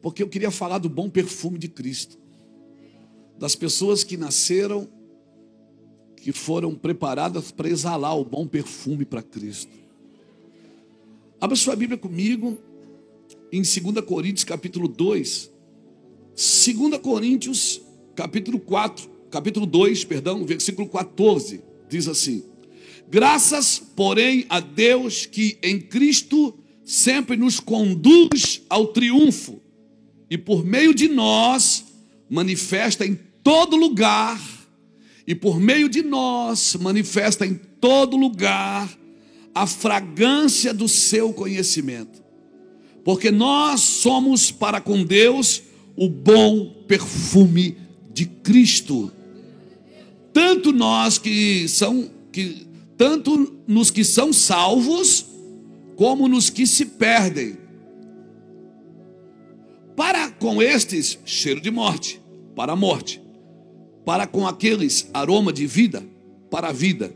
porque eu queria falar do bom perfume de Cristo, das pessoas que nasceram, que foram preparadas para exalar o bom perfume para Cristo. Abra sua Bíblia comigo em 2 Coríntios capítulo 2. 2 Coríntios capítulo 2, versículo 14, diz assim: graças, porém, a Deus que em Cristo sempre nos conduz ao triunfo e por meio de nós manifesta em todo lugar, a fragrância do seu conhecimento. Porque nós somos para com Deus o bom perfume de Cristo. Tanto nos que são salvos, como nos que se perdem. Para com estes, cheiro de morte, para a morte. Para com aqueles, aroma de vida, para a vida.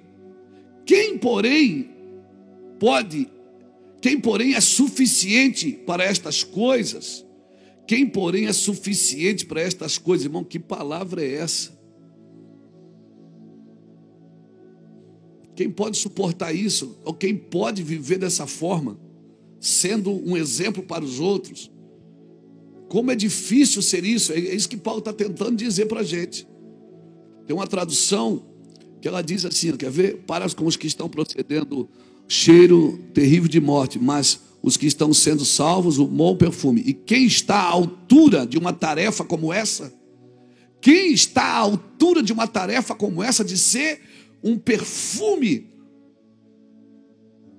Quem, porém, é suficiente para estas coisas? Quem, porém, é suficiente para estas coisas? Irmão, que palavra é essa? Quem pode suportar isso? Ou quem pode viver dessa forma, sendo um exemplo para os outros? Como é difícil ser isso. É isso que Paulo está tentando dizer para a gente. Tem uma tradução que ela diz assim, quer ver? Para com os que estão procedendo cheiro terrível de morte, mas os que estão sendo salvos, o bom perfume. E quem está à altura de uma tarefa como essa? Quem está à altura de uma tarefa como essa, de ser um perfume?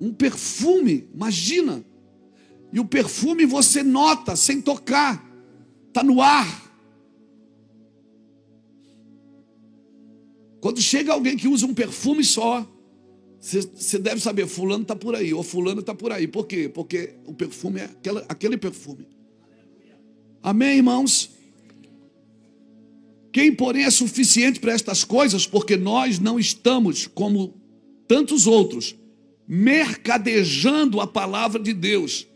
Um perfume, imagina. E o perfume você nota sem tocar, está no ar. Quando chega alguém que usa um perfume só, você deve saber, fulano está por aí, ou fulano está por aí. Por quê? Porque o perfume é aquele perfume. Amém, irmãos? Quem, porém, é suficiente para estas coisas? Porque nós não estamos, como tantos outros, mercadejando a palavra de Deus.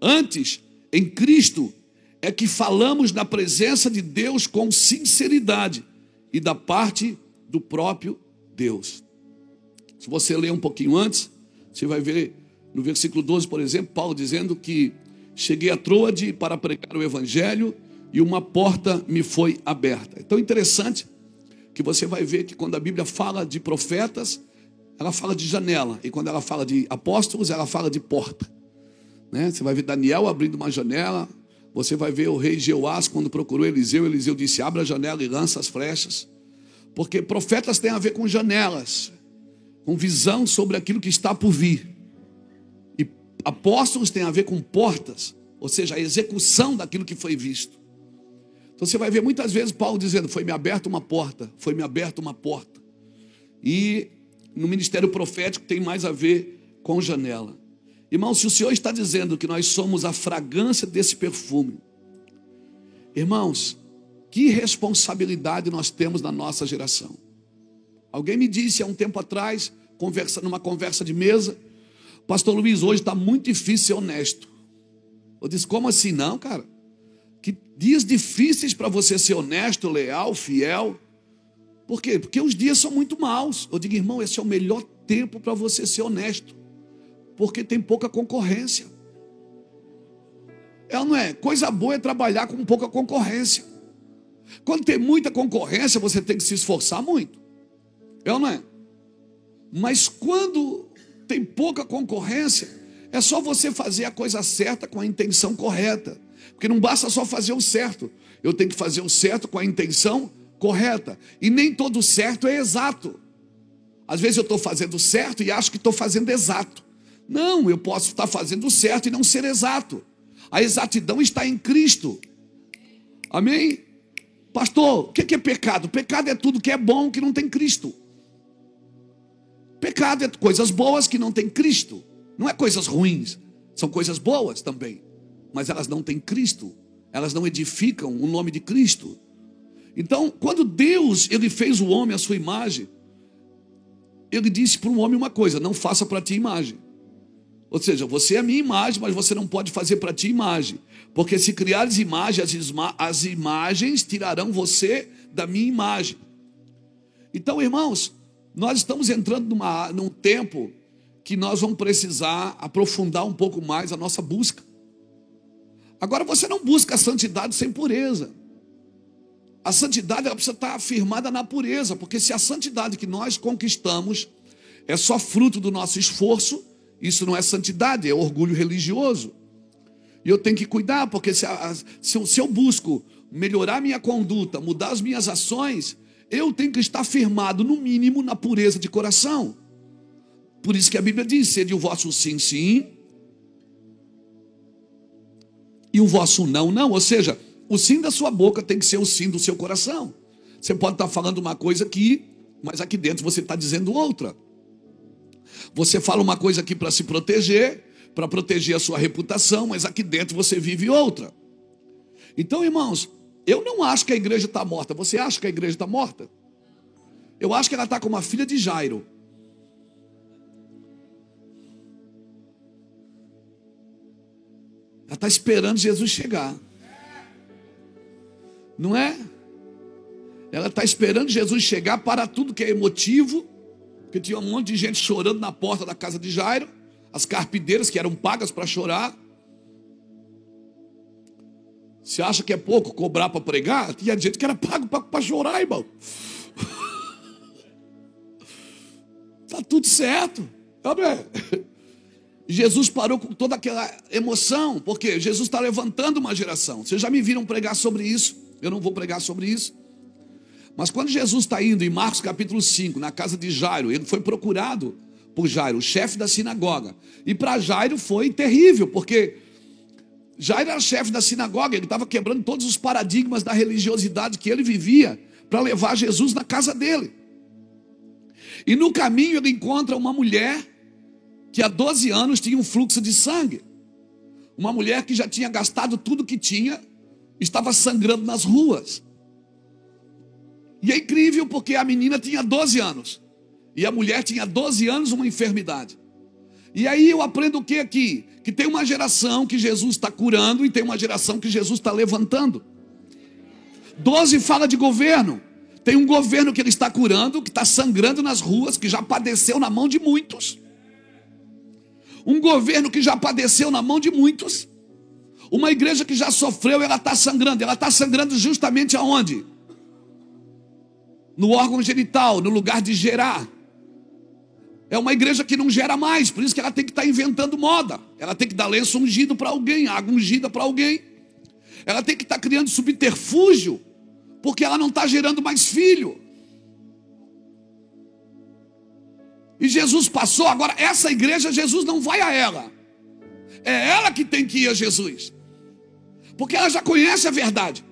Antes, em Cristo, é que falamos na presença de Deus com sinceridade e da parte do próprio Deus. Se você ler um pouquinho antes, você vai ver no versículo 12, por exemplo, Paulo dizendo que cheguei a Troade para pregar o evangelho e uma porta me foi aberta. É tão interessante que você vai ver que quando a Bíblia fala de profetas, ela fala de janela, e quando ela fala de apóstolos, ela fala de porta, né? Você vai ver Daniel abrindo uma janela, você vai ver o rei Jeoás quando procurou Eliseu disse: abra a janela e lança as flechas. Porque profetas têm a ver com janelas, com visão sobre aquilo que está por vir. E apóstolos têm a ver com portas, ou seja, a execução daquilo que foi visto. Então você vai ver muitas vezes Paulo dizendo: foi-me aberta uma porta, foi-me aberta uma porta. E no ministério profético tem mais a ver com janela. Irmão, se o Senhor está dizendo que nós somos a fragrância desse perfume, irmãos, que responsabilidade nós temos na nossa geração. Alguém me disse há um tempo atrás, numa conversa de mesa: pastor Luiz, hoje está muito difícil ser honesto. Eu disse: como assim? Não, cara, que dias difíceis para você ser honesto, leal, fiel. Por quê? Porque os dias são muito maus. Eu digo: irmão, esse é o melhor tempo para você ser honesto, porque tem pouca concorrência. Não é? Coisa boa é trabalhar com pouca concorrência. Quando tem muita concorrência, você tem que se esforçar muito. Não é? Mas quando tem pouca concorrência, é só você fazer a coisa certa com a intenção correta. Porque não basta só fazer o certo. Eu tenho que fazer o certo com a intenção correta. E nem todo certo é exato. Às vezes eu estou fazendo certo e acho que estou fazendo exato. Não, eu posso estar fazendo certo e não ser exato. A exatidão está em Cristo. Amém? Pastor, o que é pecado? Pecado é tudo que é bom que não tem Cristo. Pecado é coisas boas que não tem Cristo. Não é coisas ruins, são coisas boas também, mas elas não têm Cristo. Elas não edificam o nome de Cristo. Então, quando Deus ele fez o homem à sua imagem, ele disse para o homem uma coisa: não faça para ti imagem. Ou seja, você é a minha imagem, mas você não pode fazer para ti imagem. Porque se criares imagem, as imagens tirarão você da minha imagem. Então, irmãos, nós estamos entrando num tempo que nós vamos precisar aprofundar um pouco mais a nossa busca. Agora, você não busca a santidade sem pureza. A santidade ela precisa estar afirmada na pureza, porque se a santidade que nós conquistamos é só fruto do nosso esforço, isso não é santidade, é orgulho religioso. E eu tenho que cuidar, porque se eu busco melhorar minha conduta, mudar as minhas ações, eu tenho que estar firmado, no mínimo, na pureza de coração. Por isso que a Bíblia diz: sede o vosso sim, sim, e o vosso não, não. Ou seja, o sim da sua boca tem que ser o sim do seu coração. Você pode estar falando uma coisa aqui, mas aqui dentro você está dizendo outra. Você fala uma coisa aqui para se proteger, para proteger a sua reputação, mas aqui dentro você vive outra. Então, irmãos, eu não acho que a igreja está morta. Você acha que a igreja está morta? Eu acho que ela está como a filha de Jairo. Ela está esperando Jesus chegar. Não é? Ela está esperando Jesus chegar para tudo que é emotivo. Porque tinha um monte de gente chorando na porta da casa de Jairo. As carpideiras que eram pagas para chorar. Você acha que é pouco cobrar para pregar? Tinha gente que era pago para chorar, irmão. Está tudo certo. Amém. Jesus parou com toda aquela emoção, porque Jesus está levantando uma geração. Vocês já me viram pregar sobre isso? Eu não vou pregar sobre isso. Mas quando Jesus está indo em Marcos capítulo 5, na casa de Jairo, ele foi procurado por Jairo, o chefe da sinagoga. E para Jairo foi terrível, porque Jairo era chefe da sinagoga, ele estava quebrando todos os paradigmas da religiosidade que ele vivia para levar Jesus na casa dele. E no caminho ele encontra uma mulher que há 12 anos tinha um fluxo de sangue. Uma mulher que já tinha gastado tudo que tinha, estava sangrando nas ruas. E é incrível porque a menina tinha 12 anos. E a mulher tinha 12 anos, uma enfermidade. E aí eu aprendo o que aqui? Que tem uma geração que Jesus está curando e tem uma geração que Jesus está levantando. 12 fala de governo. Tem um governo que ele está curando, que está sangrando nas ruas, que já padeceu na mão de muitos. Um governo que já padeceu na mão de muitos. Uma igreja que já sofreu, ela está sangrando. Ela está sangrando justamente aonde? No órgão genital, no lugar de gerar. É uma igreja que não gera mais, por isso que ela tem que estar inventando moda. Ela tem que dar lenço ungido para alguém, água ungida para alguém. Ela tem que estar criando subterfúgio, porque ela não está gerando mais filho. E Jesus passou, agora essa igreja, Jesus não vai a ela. É ela que tem que ir a Jesus. Porque ela já conhece a verdade.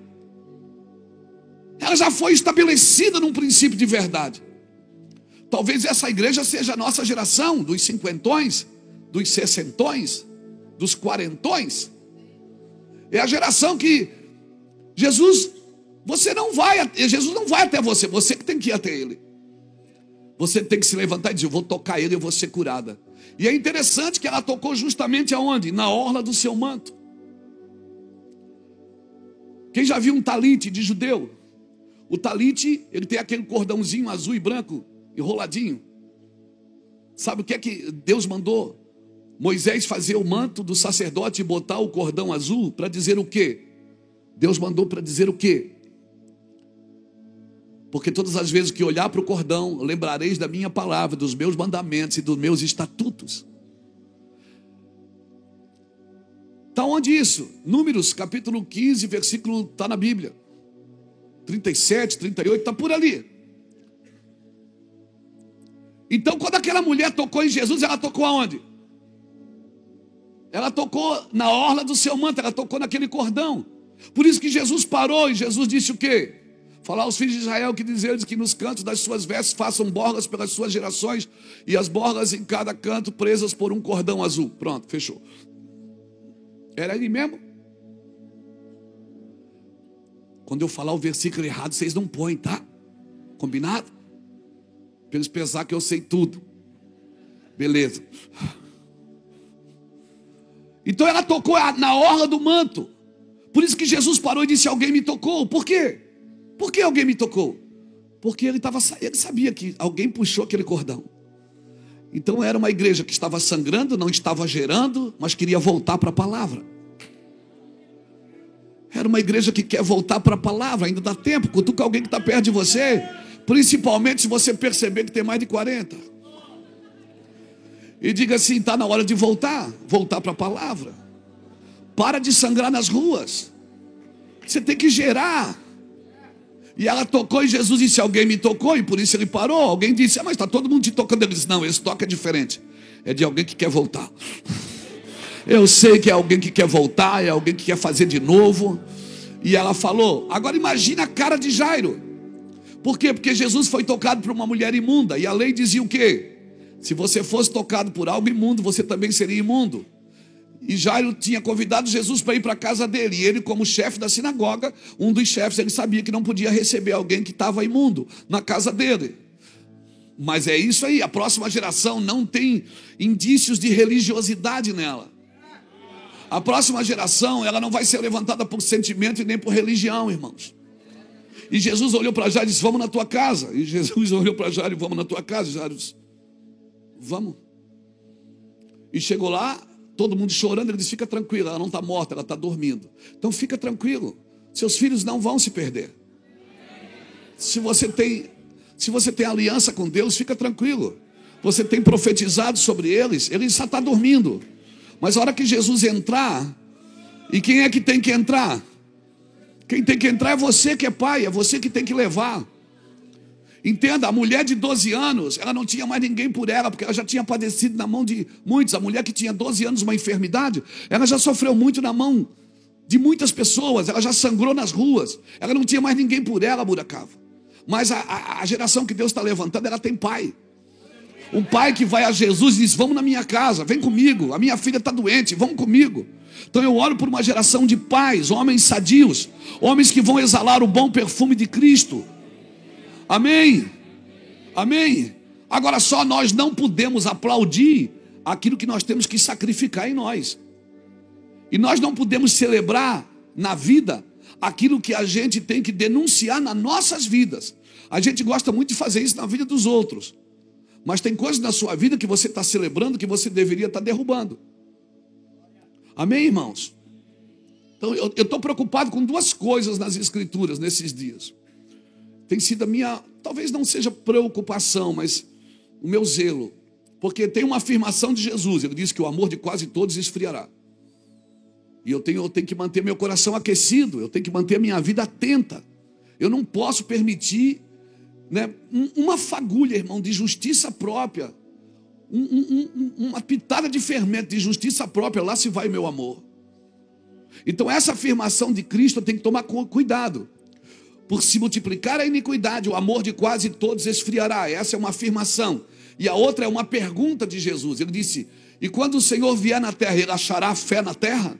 Ela já foi estabelecida num princípio de verdade. Talvez essa igreja seja a nossa geração, dos cinquentões, dos sessentões, dos quarentões. É a geração que Jesus não vai até você, você que tem que ir até ele. Você tem que se levantar e dizer: eu vou tocar ele e eu vou ser curada. E é interessante que ela tocou justamente aonde? Na orla do seu manto. Quem já viu um talite de judeu? O talite, ele tem aquele cordãozinho azul e branco, enroladinho. Sabe o que é que Deus mandou? Moisés fazer o manto do sacerdote e botar o cordão azul para dizer o quê? Deus mandou para dizer o quê? Porque todas as vezes que olhar para o cordão, lembrareis da minha palavra, dos meus mandamentos e dos meus estatutos. Está onde isso? Números, capítulo 15, versículo, está na Bíblia. 37, 38, está por ali. Então, quando aquela mulher tocou em Jesus, ela tocou aonde? Ela tocou na orla do seu manto, ela tocou naquele cordão. Por isso que Jesus parou e Jesus disse o quê? Falar aos filhos de Israel que diz eles que nos cantos das suas vestes façam borlas pelas suas gerações, e as borlas em cada canto presas por um cordão azul. Pronto, fechou. Era ali mesmo? Quando eu falar o versículo errado, vocês não põem, tá? Combinado? Para eles pensar que eu sei tudo. Beleza. Então ela tocou na orla do manto. Por isso que Jesus parou e disse: alguém me tocou. Por quê? Por que alguém me tocou? Porque ele sabia que alguém puxou aquele cordão. Então era uma igreja que estava sangrando, não estava gerando, mas queria voltar para a palavra. Era uma igreja que quer voltar para a palavra. Ainda dá tempo, cutuca alguém que está perto de você. Principalmente se você perceber que tem mais de 40. E diga assim: está na hora de voltar para a palavra. Para de sangrar nas ruas. Você tem que gerar. E ela tocou e Jesus disse: alguém me tocou, e por isso ele parou. Alguém disse: mas está todo mundo te tocando. Ele disse: não, esse toque é diferente. É de alguém que quer voltar. Eu sei que é alguém que quer voltar, é alguém que quer fazer de novo. E ela falou. Agora imagina a cara de Jairo. Por quê? Porque Jesus foi tocado por uma mulher imunda. E a lei dizia o quê? Se você fosse tocado por algo imundo, você também seria imundo. E Jairo tinha convidado Jesus para ir para a casa dele. E ele, como chefe da sinagoga, um dos chefes, ele sabia que não podia receber alguém que estava imundo na casa dele. Mas é isso aí, a próxima geração não tem indícios de religiosidade nela. A próxima geração, ela não vai ser levantada por sentimento e nem por religião, irmãos. E Jesus olhou para Jairo e disse: vamos na tua casa. E Jesus olhou para Jairo: vamos na tua casa. Jairo disse: vamos. E chegou lá, todo mundo chorando. Ele disse: fica tranquilo, ela não está morta, ela está dormindo. Então fica tranquilo, seus filhos não vão se perder. Se você tem aliança com Deus, fica tranquilo. Você tem profetizado sobre eles, ele só está dormindo. Mas a hora que Jesus entrar, e quem é que tem que entrar? Quem tem que entrar é você que é pai, é você que tem que levar. Entenda, a mulher de 12 anos, ela não tinha mais ninguém por ela, porque ela já tinha padecido na mão de muitos. A mulher que tinha 12 anos, uma enfermidade, ela já sofreu muito na mão de muitas pessoas, ela já sangrou nas ruas, ela não tinha mais ninguém por ela, Buracava. Mas a geração que Deus está levantando, ela tem pai. Um pai que vai a Jesus e diz: vamos na minha casa, vem comigo, a minha filha está doente, vamos comigo. Então eu oro por uma geração de pais, homens sadios, homens que vão exalar o bom perfume de Cristo. Amém? Amém? Agora só nós não podemos aplaudir aquilo que nós temos que sacrificar em nós. E nós não podemos celebrar na vida aquilo que a gente tem que denunciar nas nossas vidas. A gente gosta muito de fazer isso na vida dos outros. Mas tem coisas na sua vida que você está celebrando que você deveria estar derrubando. Amém, irmãos? Então eu estou preocupado com duas coisas nas Escrituras nesses dias. Tem sido a minha, talvez não seja preocupação, mas o meu zelo. Porque tem uma afirmação de Jesus, ele diz que o amor de quase todos esfriará. E eu tenho que manter meu coração aquecido, eu tenho que manter a minha vida atenta. Eu não posso permitir, né, uma fagulha, irmão, de justiça própria, uma pitada de fermento de justiça própria, lá se vai meu amor. Então essa afirmação de Cristo tem que tomar cuidado. Por se multiplicar a iniquidade, o amor de quase todos esfriará. Essa é uma afirmação. E a outra é uma pergunta de Jesus. Ele disse: e quando o Senhor vier na terra, ele achará fé na terra?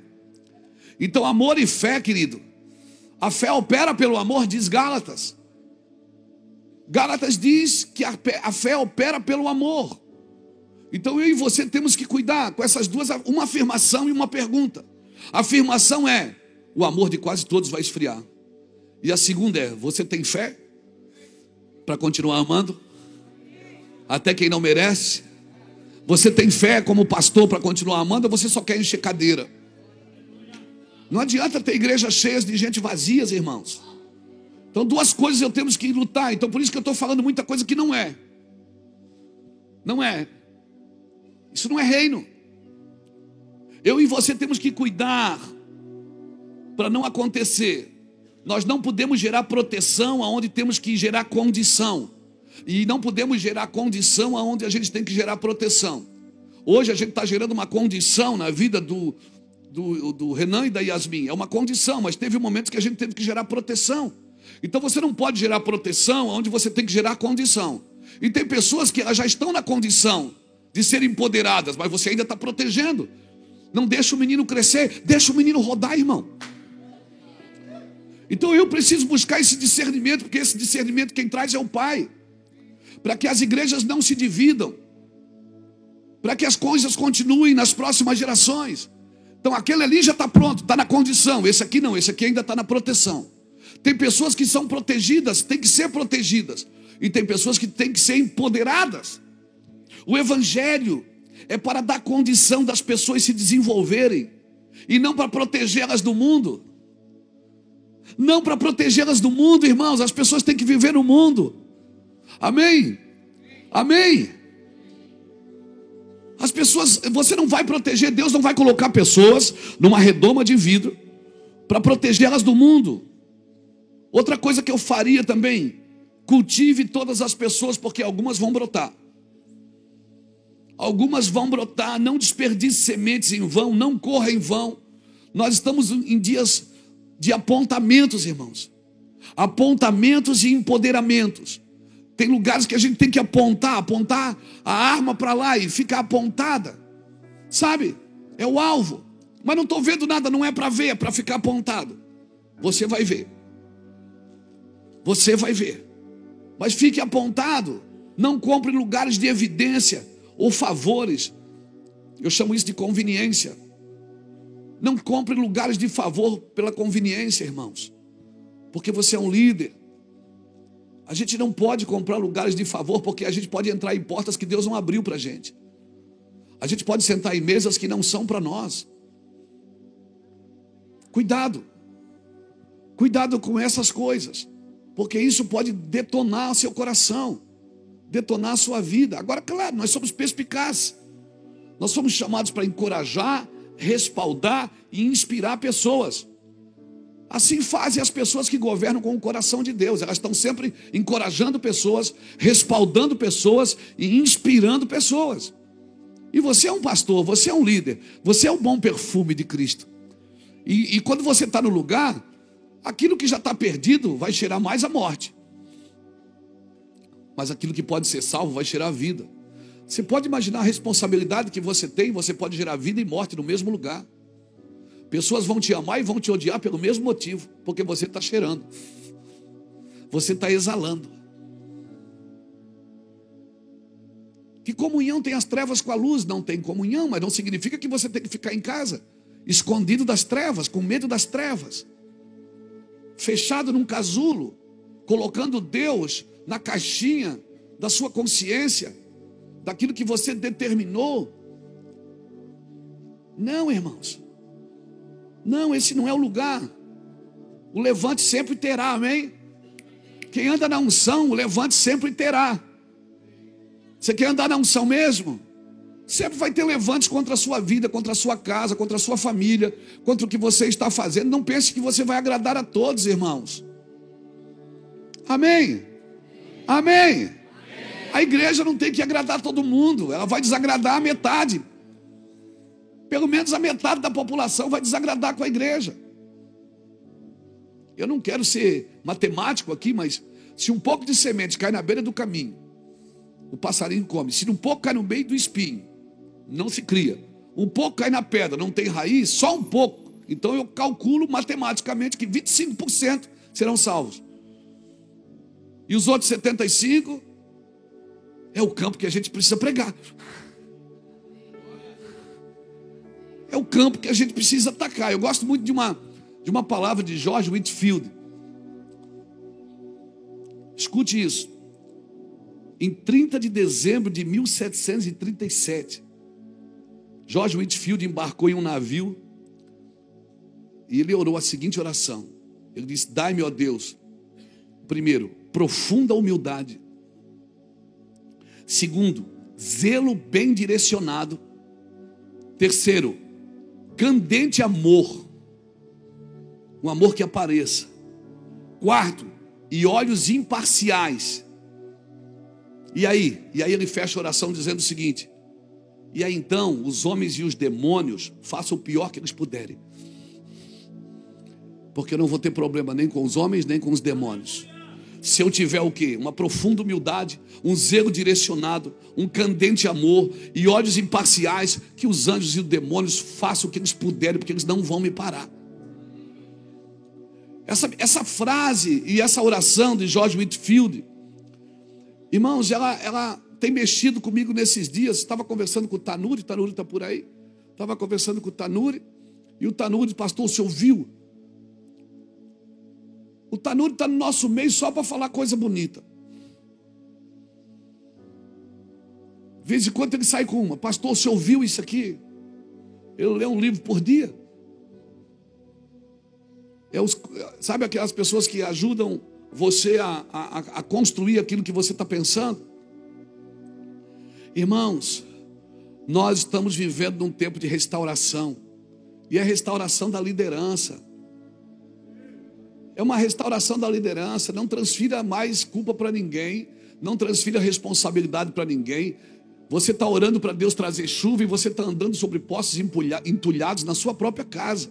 Então amor e fé, querido, a fé opera pelo amor, diz Gálatas. Gálatas diz que a fé opera pelo amor. Então eu e você temos que cuidar com essas duas, uma afirmação e uma pergunta. A afirmação é: o amor de quase todos vai esfriar. E a segunda é: você tem fé para continuar amando? Até quem não merece? Você tem fé como pastor para continuar amando, ou você só quer encher cadeira? Não adianta ter igrejas cheias de gente vazias, irmãos. Então duas coisas eu temos que lutar. Então por isso que eu estou falando muita coisa que não é. Não é. Isso não é reino. Eu e você temos que cuidar para não acontecer. Nós não podemos gerar proteção aonde temos que gerar condição. E não podemos gerar condição aonde a gente tem que gerar proteção. Hoje a gente está gerando uma condição na vida do Renan e da Yasmin. É uma condição, mas teve momentos que a gente teve que gerar proteção. Então você não pode gerar proteção onde você tem que gerar condição. E tem pessoas que elas já estão na condição de serem empoderadas, mas você ainda está protegendo. Não deixa o menino crescer, deixa o menino rodar, irmão. Então eu preciso buscar esse discernimento, porque esse discernimento quem traz é o Pai. Para que as igrejas não se dividam, para que as coisas continuem nas próximas gerações. Então aquele ali já está pronto, está na condição. Esse aqui não, esse aqui ainda está na proteção. Tem pessoas que são protegidas, têm que ser protegidas. E tem pessoas que têm que ser empoderadas. O evangelho é para dar condição das pessoas se desenvolverem. E não para protegê-las do mundo. Não para protegê-las do mundo, irmãos. As pessoas têm que viver no mundo. Amém? Amém? As pessoas, você não vai proteger, Deus não vai colocar pessoas numa redoma de vidro para protegê-las do mundo. Outra coisa que eu faria também, cultive todas as pessoas, porque algumas vão brotar. Algumas vão brotar, não desperdice sementes em vão, não corra em vão. Nós estamos em dias de apontamentos, irmãos. Apontamentos e empoderamentos. Tem lugares que a gente tem que apontar a arma para lá e ficar apontada. Sabe? É o alvo. Mas não estou vendo nada, não é para ver, é para ficar apontado. Você vai ver. Você vai ver. Mas fique apontado. Não compre lugares de evidência ou favores. Eu chamo isso de conveniência. Não compre lugares de favor pela conveniência, irmãos. Porque você é um líder. A gente não pode comprar lugares de favor, porque a gente pode entrar em portas que Deus não abriu para a gente. A gente pode sentar em mesas que não são para nós. Cuidado. Cuidado com essas coisas. Porque isso pode detonar seu coração. Detonar a sua vida. Agora, claro, nós somos perspicazes. Nós somos chamados para encorajar, respaldar e inspirar pessoas. Assim fazem as pessoas que governam com o coração de Deus. Elas estão sempre encorajando pessoas, respaldando pessoas e inspirando pessoas. E você é um pastor, você é um líder, você é o bom perfume de Cristo. E quando você está no lugar, aquilo que já está perdido vai cheirar mais a morte. Mas aquilo que pode ser salvo vai cheirar a vida. Você pode imaginar a responsabilidade que você tem, você pode gerar vida e morte no mesmo lugar. Pessoas vão te amar e vão te odiar pelo mesmo motivo, porque você está cheirando. Você está exalando. Que comunhão tem as trevas com a luz? Não tem comunhão, mas não significa que você tem que ficar em casa, escondido das trevas, com medo das trevas, fechado num casulo, colocando Deus na caixinha da sua consciência, daquilo que você determinou. Não, irmãos. Não, esse não é o lugar. O levante sempre terá, amém? Quem anda na unção, o levante sempre terá. Você quer andar na unção mesmo? Sempre vai ter levantes contra a sua vida, contra a sua casa, contra a sua família, contra o que você está fazendo. Não pense que você vai agradar a todos, irmãos. Amém? Amém? A igreja não tem que agradar todo mundo. Ela vai desagradar a metade. Pelo menos a metade da população vai desagradar com a igreja. Eu não quero ser matemático aqui, mas se um pouco de semente cai na beira do caminho, o passarinho come. Se um pouco cai no meio do espinho, não se cria. Um pouco cai na pedra, não tem raiz, só um pouco. Então eu calculo matematicamente que 25% serão salvos. E os outros 75% é o campo que a gente precisa pregar. É o campo que a gente precisa atacar. Eu gosto muito de uma palavra de George Whitefield. Escute isso. Em 30 de dezembro de 1737, George Whitefield embarcou em um navio e ele orou a seguinte oração. Ele disse: dai-me, ó Deus, primeiro, profunda humildade. Segundo, zelo bem direcionado. Terceiro, candente amor, um amor que apareça. Quarto, e olhos imparciais. E aí ele fecha a oração dizendo o seguinte: e aí então os homens e os demônios façam o pior que eles puderem, porque eu não vou ter problema nem com os homens nem com os demônios. Se eu tiver o quê? Uma profunda humildade, um zelo direcionado, um candente amor e olhos imparciais, que os anjos e os demônios façam o que eles puderem, porque eles não vão me parar. Essa frase e essa oração de George Whitefield, irmãos, ela tem mexido comigo nesses dias. Estava conversando com o Tanuri está por aí. Estava conversando com o Tanuri E o Tanuri disse: pastor, o senhor viu? O Tanuri está no nosso meio só para falar coisa bonita. De vez em quando ele sai com uma: pastor, o senhor viu isso aqui? Ele lê um livro por dia. Sabe aquelas pessoas que ajudam você a construir aquilo que você está pensando? Irmãos, nós estamos vivendo num tempo de restauração. E é a restauração da liderança. É uma restauração da liderança. Não transfira mais culpa para ninguém. Não transfira responsabilidade para ninguém. Você está orando para Deus trazer chuva e você está andando sobre poços entulhados na sua própria casa.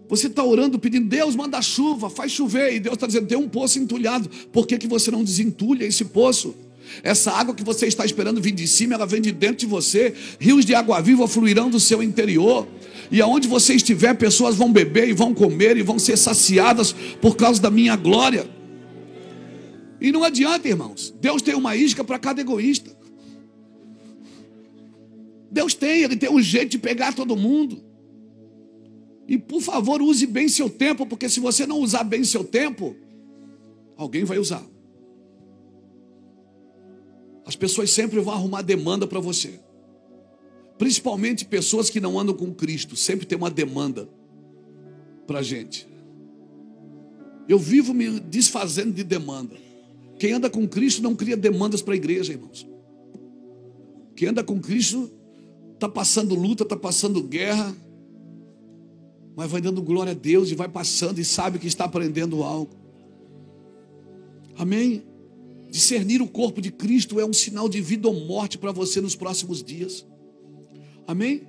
Você está orando pedindo: Deus, manda chuva, faz chover. E Deus está dizendo: tem um poço entulhado. Por que você não desentulha esse poço? Essa água que você está esperando vir de cima, ela vem de dentro de você. Rios de água viva fluirão do seu interior. E aonde você estiver, pessoas vão beber e vão comer e vão ser saciadas por causa da minha glória. E não adianta, irmãos. Deus tem uma isca para cada egoísta. Ele tem um jeito de pegar todo mundo. E por favor, use bem seu tempo, porque se você não usar bem seu tempo, alguém vai usar. As pessoas sempre vão arrumar demanda para você. Principalmente pessoas que não andam com Cristo. Sempre tem uma demanda para a gente. Eu vivo me desfazendo de demanda. Quem anda com Cristo não cria demandas para a igreja, irmãos. Quem anda com Cristo está passando luta, está passando guerra, mas vai dando glória a Deus e vai passando e sabe que está aprendendo algo. Amém? Discernir o corpo de Cristo é um sinal de vida ou morte para você nos próximos dias. Amém?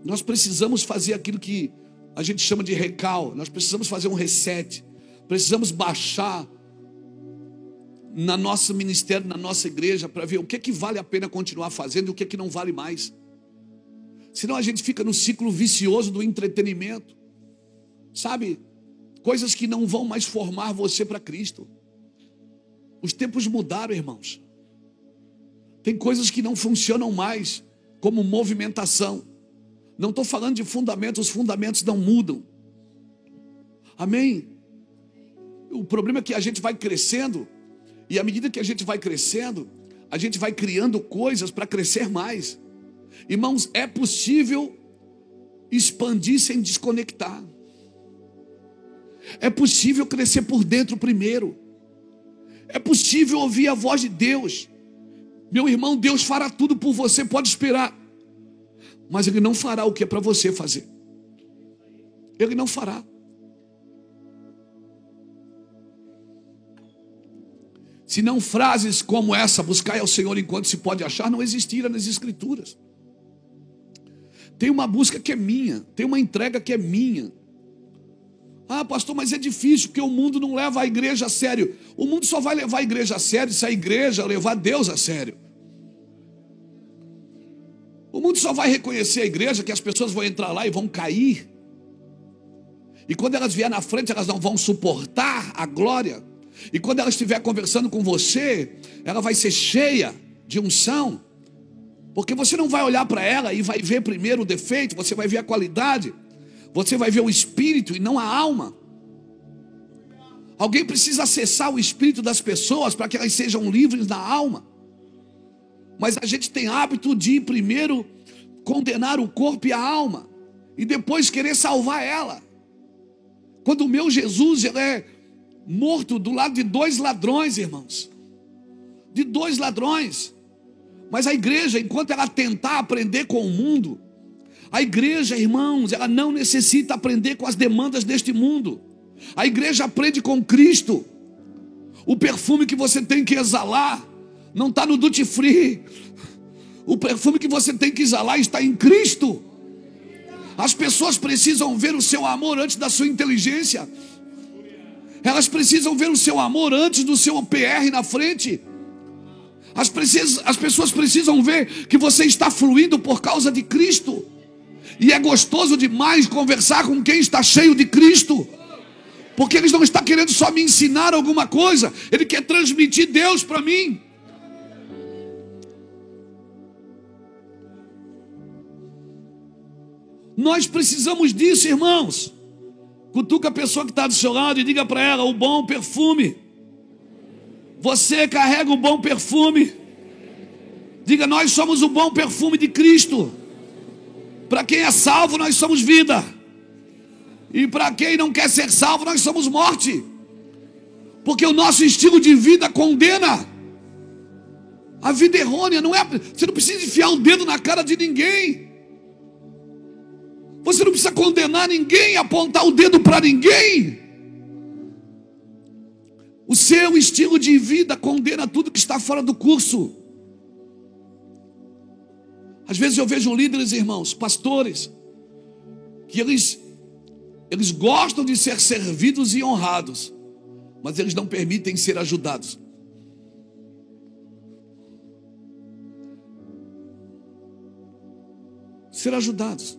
Nós precisamos fazer aquilo que a gente chama de recal. Nós precisamos fazer um reset. Precisamos baixar no nosso ministério, na nossa igreja, para ver o que é que vale a pena continuar fazendo e o que é que não vale mais. Senão a gente fica no ciclo vicioso do entretenimento. Sabe? Coisas que não vão mais formar você para Cristo. Os tempos mudaram, irmãos. Tem coisas que não funcionam mais, como movimentação. Não estou falando de fundamentos, os fundamentos não mudam. Amém? O problema é que a gente vai crescendo, e à medida que a gente vai crescendo, a gente vai criando coisas para crescer mais. Irmãos, é possível expandir sem desconectar. É possível crescer por dentro primeiro. É possível ouvir a voz de Deus. Meu irmão, Deus fará tudo por você, pode esperar. Mas Ele não fará o que é para você fazer. Ele não fará. Se não frases como essa: buscai ao Senhor enquanto se pode achar, não existiram nas Escrituras. Tem uma busca que é minha, tem uma entrega que é minha. Ah, pastor, mas é difícil, porque o mundo não leva a igreja a sério. O mundo só vai levar a igreja a sério se a igreja levar Deus a sério. O mundo só vai reconhecer a igreja que as pessoas vão entrar lá e vão cair. E quando elas vierem na frente, elas não vão suportar a glória. E quando ela estiver conversando com você, ela vai ser cheia de unção. Porque você não vai olhar para ela e vai ver primeiro o defeito, você vai ver a qualidade. Você vai ver o espírito e não a alma. Alguém precisa acessar o espírito das pessoas para que elas sejam livres da alma. Mas a gente tem hábito de primeiro condenar o corpo e a alma e depois querer salvar ela. Quando o meu Jesus, ele é morto do lado de 2 ladrões, irmãos. De 2 ladrões. Mas a igreja, enquanto ela tentar aprender com o mundo, a igreja, irmãos, ela não necessita aprender com as demandas deste mundo. A igreja aprende com Cristo. O perfume que você tem que exalar não está no duty free. O perfume que você tem que exalar está em Cristo. As pessoas precisam ver o seu amor antes da sua inteligência. Elas precisam ver o seu amor antes do seu PR na frente. As pessoas precisam ver que você está fluindo por causa de Cristo. E é gostoso demais conversar com quem está cheio de Cristo. Porque Ele não está querendo só me ensinar alguma coisa. Ele quer transmitir Deus para mim. Nós precisamos disso, irmãos. Cutuca a pessoa que está do seu lado e diga para ela: o bom perfume. Você carrega o bom perfume. Diga: nós somos o bom perfume de Cristo. Para quem é salvo, nós somos vida. E para quem não quer ser salvo, nós somos morte. Porque o nosso estilo de vida condena. A vida errônea não é. Você não precisa enfiar o dedo na cara de ninguém. Você não precisa condenar ninguém, apontar o dedo para ninguém. O seu estilo de vida condena tudo que está fora do curso. Às vezes eu vejo líderes, irmãos, pastores, que eles gostam de ser servidos e honrados, mas eles não permitem ser ajudados. Ser ajudados.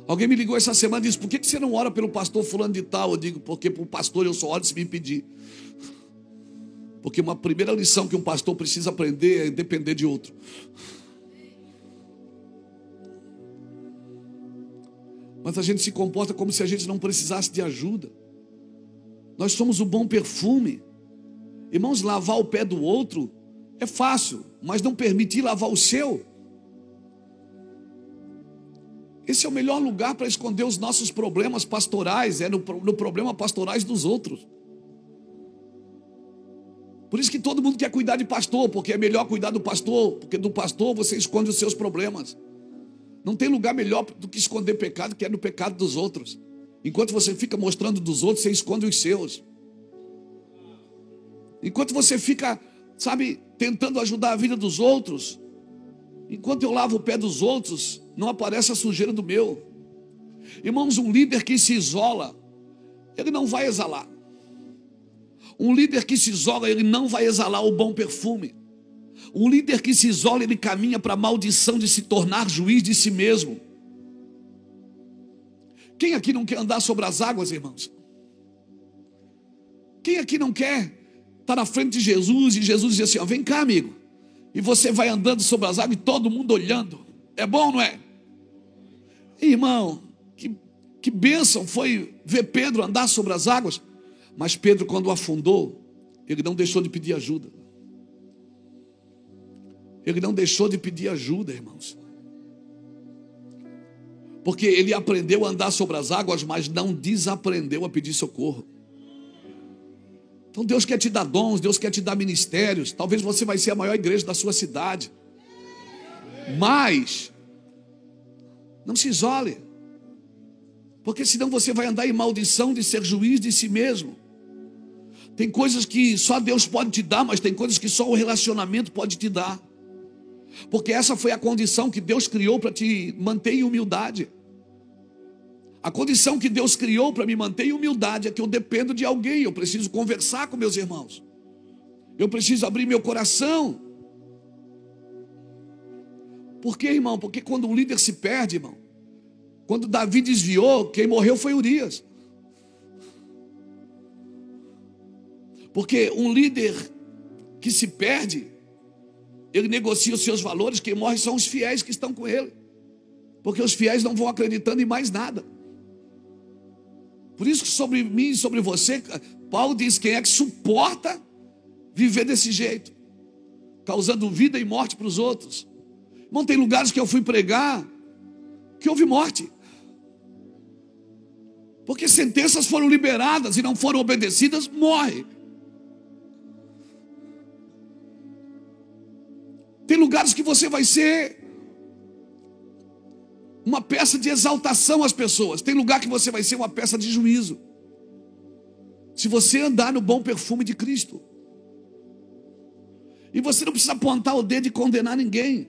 Alguém me ligou essa semana e disse: por que você não ora pelo pastor fulano de tal? Eu digo: porque para o pastor eu só oro se me pedir. Porque uma primeira lição que um pastor precisa aprender é depender de outro. Mas a gente se comporta como se a gente não precisasse de ajuda. Nós somos o bom perfume. Irmãos, lavar o pé do outro é fácil, mas não permitir lavar o seu. Esse é o melhor lugar para esconder os nossos problemas pastorais, no problema pastorais dos outros. Por isso que todo mundo quer cuidar de pastor, porque é melhor cuidar do pastor, porque do pastor você esconde os seus problemas. Não tem lugar melhor do que esconder pecado, que é no pecado dos outros. Enquanto você fica mostrando dos outros, você esconde os seus. Enquanto você fica, tentando ajudar a vida dos outros, enquanto eu lavo o pé dos outros, não aparece a sujeira do meu. Irmãos, um líder que se isola, ele não vai exalar. Um líder que se isola, ele não vai exalar o bom perfume. Um líder que se isola, ele caminha para a maldição de se tornar juiz de si mesmo. Quem aqui não quer andar sobre as águas, irmãos? Quem aqui não quer estar na frente de Jesus e Jesus diz assim: vem cá, amigo. E você vai andando sobre as águas e todo mundo olhando. É bom, não é? Irmão, que bênção foi ver Pedro andar sobre as águas. Mas Pedro, quando afundou, ele não deixou de pedir ajuda. Ele não deixou de pedir ajuda, irmãos. Porque ele aprendeu a andar sobre as águas, mas não desaprendeu a pedir socorro. Então Deus quer te dar dons, Deus quer te dar ministérios. Talvez você vai ser a maior igreja da sua cidade. Mas não se isole. Porque senão você vai andar em maldição de ser juiz de si mesmo. Tem coisas que só Deus pode te dar, mas tem coisas que só o relacionamento pode te dar. Porque essa foi a condição que Deus criou para te manter em humildade. A condição que Deus criou para me manter em humildade é que eu dependo de alguém. Eu preciso conversar com meus irmãos. Eu preciso abrir meu coração. Por quê, irmão? Porque quando um líder se perde, irmão, quando Davi desviou, quem morreu foi Urias. Porque um líder que se perde, ele negocia os seus valores, quem morre são os fiéis que estão com ele. Porque os fiéis não vão acreditando em mais nada. Por isso que sobre mim e sobre você, Paulo diz: quem é que suporta viver desse jeito? Causando vida e morte para os outros. Irmão, tem lugares que eu fui pregar que houve morte. Porque sentenças foram liberadas e não foram obedecidas, morre. Tem lugares que você vai ser uma peça de exaltação às pessoas. Tem lugar que você vai ser uma peça de juízo. Se você andar no bom perfume de Cristo. E você não precisa apontar o dedo e condenar ninguém.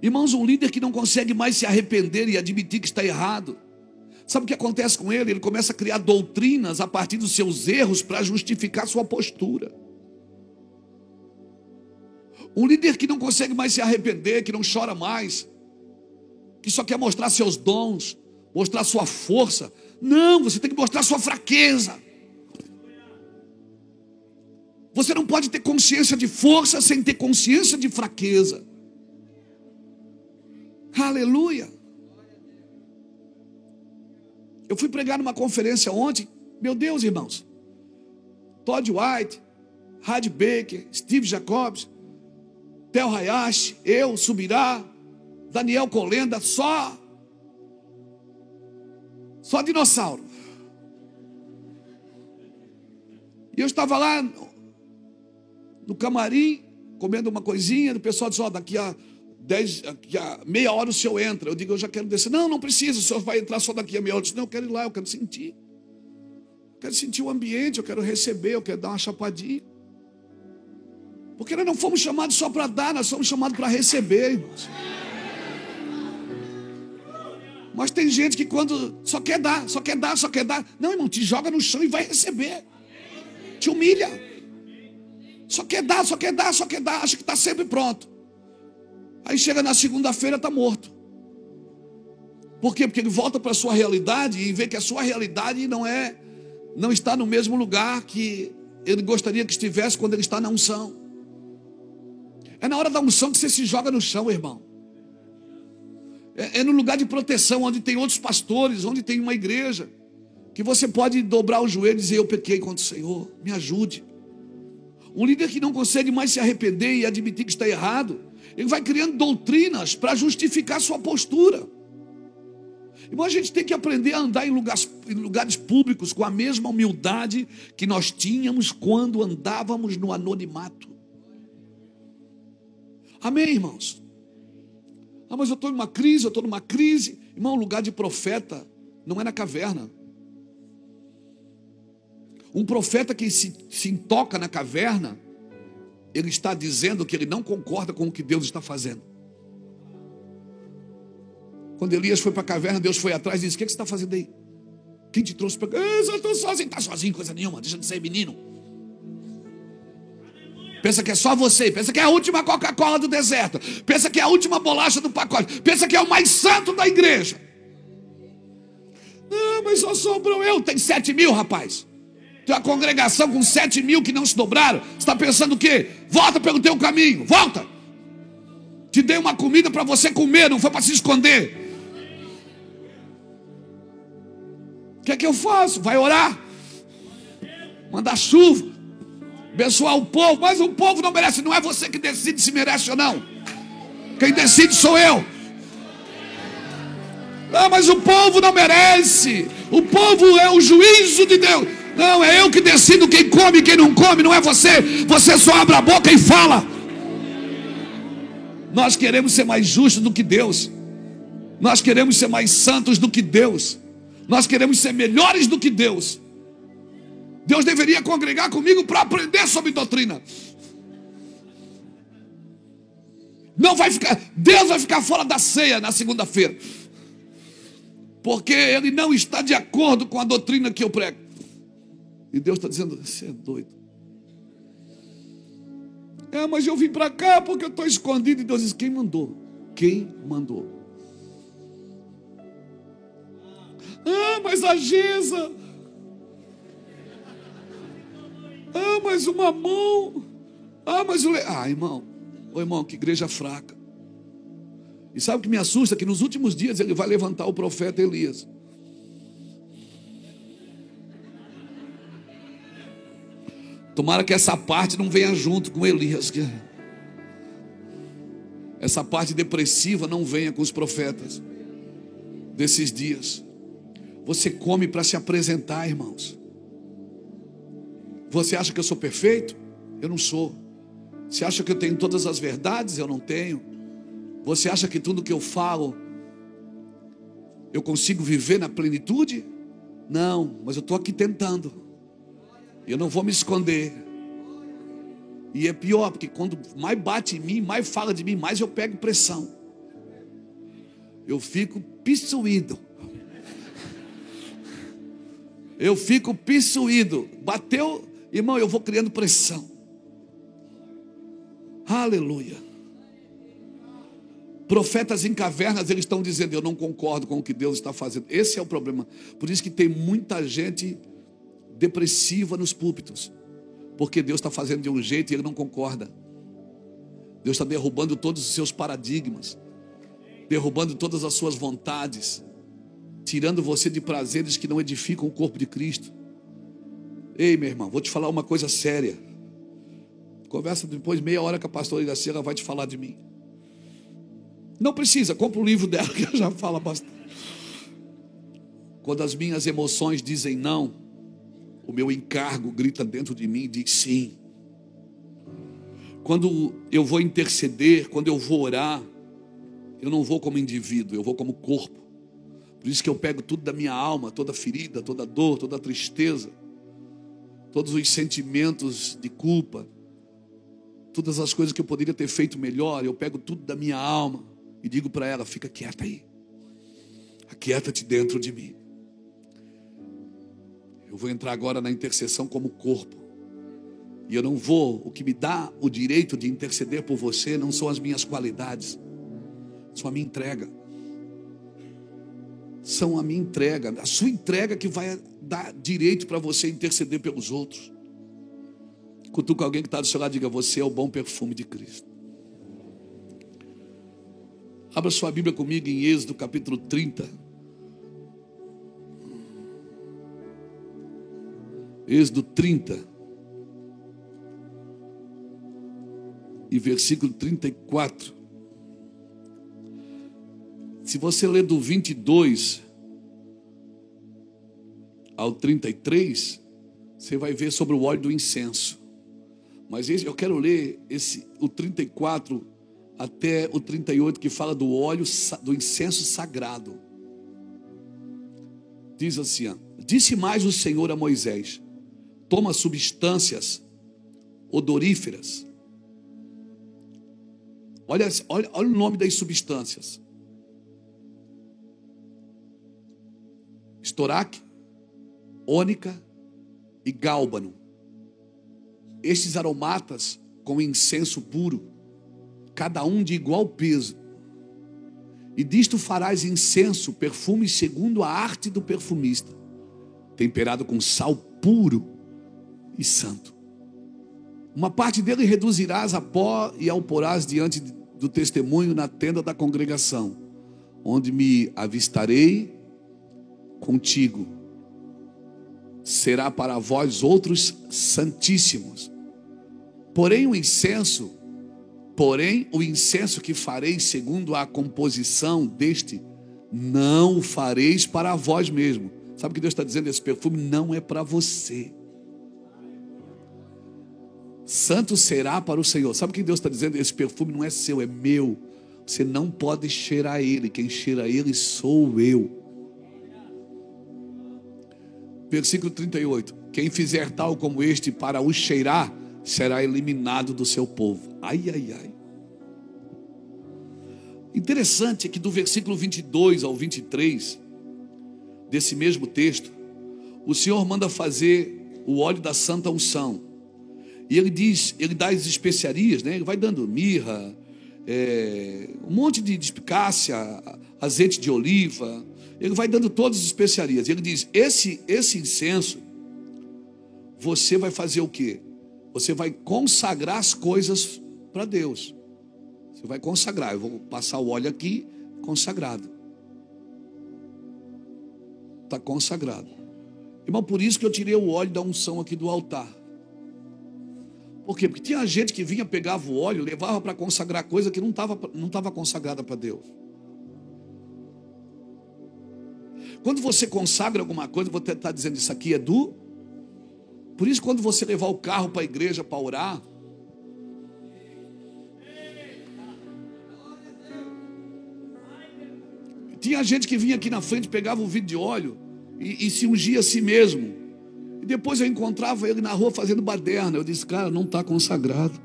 Irmãos, um líder que não consegue mais se arrepender e admitir que está errado, sabe o que acontece com ele? Ele começa a criar doutrinas a partir dos seus erros para justificar sua postura. Um líder que não consegue mais se arrepender, que não chora mais, que só quer mostrar seus dons, mostrar sua força. Não, você tem que mostrar sua fraqueza. Você não pode ter consciência de força sem ter consciência de fraqueza. Aleluia. Eu fui pregar numa conferência ontem. Meu Deus, irmãos. Todd White, Had Baker, Steve Jacobs, Tel Hayashi, eu, Subirá, Daniel Colenda, só dinossauro. E eu estava lá no camarim, comendo uma coisinha, o pessoal disse, daqui a meia hora o senhor entra. Eu digo, eu já quero descer. Não, não precisa, o senhor vai entrar só daqui a meia hora. Eu disse, não, eu quero ir lá, eu quero sentir. Eu quero sentir o ambiente, eu quero receber, eu quero dar uma chapadinha. Porque nós não fomos chamados só para dar, nós somos chamados para receber, irmãos. Mas tem gente que quando só quer dar. Não, irmão, te joga no chão e vai receber. Te humilha. Só quer dar, acha que está sempre pronto. Aí chega na segunda-feira, está morto. Por quê? Porque ele volta para a sua realidade e vê que a sua realidade não está no mesmo lugar que ele gostaria que estivesse quando ele está na unção. É na hora da unção que você se joga no chão, irmão. É no lugar de proteção, onde tem outros pastores, onde tem uma igreja, que você pode dobrar o joelho e dizer, eu pequei contra o Senhor, me ajude. Um líder que não consegue mais se arrepender e admitir que está errado, ele vai criando doutrinas para justificar sua postura. Irmão, a gente tem que aprender a andar em lugares públicos com a mesma humildade que nós tínhamos quando andávamos no anonimato. Amém, irmãos? Mas eu estou numa crise. Irmão, lugar de profeta não é na caverna. Um profeta que se intoca na caverna, ele está dizendo que ele não concorda com o que Deus está fazendo. Quando Elias foi para a caverna, Deus foi atrás e disse, o que você está fazendo aí? Quem te trouxe para cá? Eu estou sozinho. Está sozinho, coisa nenhuma, deixa de ser menino. Pensa que é só você, pensa que é a última Coca-Cola do deserto, pensa que é a última bolacha do pacote, pensa que é o mais santo da igreja. Não, mas só sobrou eu. Tem 7.000, rapaz. Tem uma congregação com 7.000 que não se dobraram. Você está pensando o quê? Volta pelo teu caminho, volta. Te dei uma comida para você comer, não foi para se esconder. O que é que eu faço? Vai orar, mandar chuva, abençoar o povo. Mas o povo não merece. Não é você que decide se merece ou não. Quem decide sou eu. Mas o povo não merece. O povo é o juízo de Deus. Não, é eu que decido quem come e quem não come. Não é você. Você só abre a boca e fala. Nós queremos ser mais justos do que Deus. Nós queremos ser mais santos do que Deus. Nós queremos ser melhores do que Deus. Deus deveria congregar comigo para aprender sobre doutrina. Deus vai ficar fora da ceia na segunda-feira, porque Ele não está de acordo com a doutrina que eu prego. E Deus está dizendo, você é doido. Mas eu vim para cá porque eu estou escondido. E Deus diz, quem mandou? Quem mandou? Mas a Gesa. Mas o Mamão. Mas o... irmão. Irmão, que igreja fraca. E sabe o que me assusta? Que nos últimos dias ele vai levantar o profeta Elias. Tomara que essa parte não venha junto com Elias. Essa parte depressiva não venha com os profetas desses dias. Você come para se apresentar, irmãos. Você acha que eu sou perfeito? Eu não sou. Você acha que eu tenho todas as verdades? Eu não tenho. Você acha que tudo que eu falo eu consigo viver na plenitude? Não, mas eu estou aqui tentando. Eu não vou me esconder. E é pior, porque quando mais bate em mim, mais fala de mim, mais eu pego pressão. Eu fico possuído. Eu fico possuído. Bateu, irmão, eu vou criando pressão. Aleluia. Profetas em cavernas, eles estão dizendo, eu não concordo com o que Deus está fazendo. Esse é o problema. Por isso que tem muita gente depressiva nos púlpitos, porque Deus está fazendo de um jeito e ele não concorda. Deus está derrubando todos os seus paradigmas. derrubando todas as suas vontades, tirando você de prazeres que não edificam o corpo de Cristo. Ei, meu irmão, vou te falar uma coisa séria. Conversa depois, meia hora com a pastora Iraci, ela vai te falar de mim. Não precisa, compra o livro dela que ela já fala bastante. Quando as minhas emoções dizem não, o meu encargo grita dentro de mim e diz sim. Quando eu vou interceder, quando eu vou orar, eu não vou como indivíduo, eu vou como corpo. Por isso que eu pego tudo da minha alma, toda ferida, toda dor, toda tristeza, todos os sentimentos de culpa, todas as coisas que eu poderia ter feito melhor, eu pego tudo da minha alma e digo para ela: fica quieta aí, aquieta-te dentro de mim. Eu vou entrar agora na intercessão como corpo. E eu não vou, o que me dá o direito de interceder por você não são as minhas qualidades, são a minha entrega. São a minha entrega, a sua entrega que vai dar direito para você interceder pelos outros. Cutuca alguém que está do seu lado e diga: você é o bom perfume de Cristo. Abra sua Bíblia comigo em Êxodo capítulo 30. Êxodo 30. E versículo 34. Se você ler do 22 ao 33, você vai ver sobre o óleo do incenso. Mas eu quero ler o 34 até o 38, que fala do óleo do incenso sagrado. Diz assim: disse mais o Senhor a Moisés: toma substâncias odoríferas. Olha o nome das substâncias: estoraque, ônica e gálbano. Estes aromatas com incenso puro, cada um de igual peso. E disto farás incenso, perfume segundo a arte do perfumista, temperado com sal puro e santo. Uma parte dele reduzirás a pó e ao porás diante do testemunho na tenda da congregação, onde me avistarei contigo. Será para vós outros santíssimos. Porém o incenso que fareis segundo a composição deste, não o fareis para vós mesmo. Sabe o que Deus está dizendo? Esse perfume não é para você. Santo será para o Senhor. Sabe o que Deus está dizendo? Esse perfume não é seu, é meu. Você não pode cheirar ele. Quem cheira ele sou eu. Versículo 38. Quem fizer tal como este para o cheirar, será eliminado do seu povo. Ai, ai, ai. Interessante é que do versículo 22 ao 23, desse mesmo texto, o Senhor manda fazer o óleo da santa unção. E ele dá as especiarias, né? Ele vai dando mirra, um monte de espicácia, azeite de oliva. Ele vai dando todas as especiarias. Ele diz: esse incenso, você vai fazer o quê? Você vai consagrar as coisas para Deus. Você vai consagrar. Eu vou passar o óleo aqui, consagrado. Está consagrado. Irmão, por isso que eu tirei o óleo da unção aqui do altar. Por quê? Porque tinha gente que vinha, pegava o óleo, levava para consagrar coisa que não estava consagrada para Deus. Quando você consagra alguma coisa, você está dizendo: isso aqui é do... Por isso, quando você levar o carro para a igreja para orar, tinha gente que vinha aqui na frente, pegava um vidro de óleo e se ungia a si mesmo. E depois eu encontrava ele na rua fazendo baderna. Eu disse: cara, não está consagrado.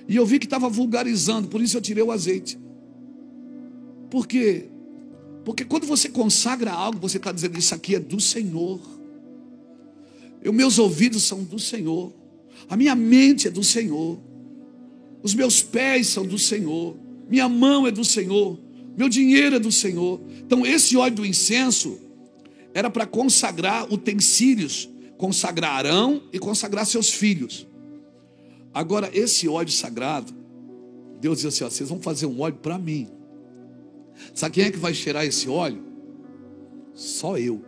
E eu vi que estava vulgarizando, por isso eu tirei o azeite. Por quê? Porque quando você consagra algo, você está dizendo: isso aqui é do Senhor. Meus ouvidos são do Senhor. A minha mente é do Senhor. Os meus pés são do Senhor. Minha mão é do Senhor. Meu dinheiro é do Senhor. Então esse óleo do incenso era para consagrar utensílios, consagrar Arão e consagrar seus filhos. Agora esse óleo sagrado, Deus diz assim: ó, vocês vão fazer um óleo para mim. Sabe quem é que vai cheirar esse óleo? Só eu.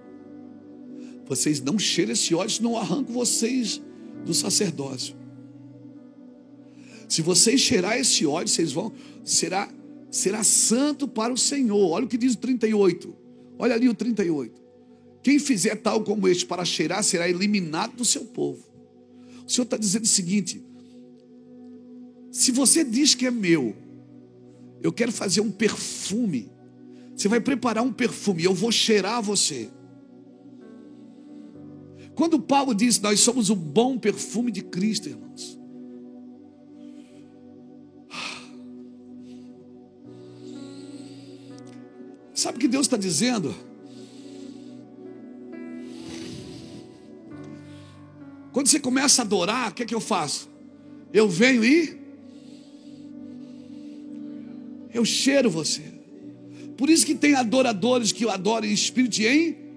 Vocês não cheiram esse óleo, senão eu arranco vocês do sacerdócio. Se vocês cheirar esse óleo, vocês vão, será santo para o Senhor. Olha o que diz o 38. Olha ali o 38. Quem fizer tal como este para cheirar, será eliminado do seu povo. O Senhor está dizendo o seguinte: se você diz que é meu, eu quero fazer um perfume. Você vai preparar um perfume, eu vou cheirar você. Quando Paulo diz, nós somos o bom perfume de Cristo, irmãos. Sabe o que Deus está dizendo? Quando você começa a adorar, o que é que eu faço? Eu venho e eu cheiro você. Por isso que tem adoradores que adoram em espírito e em...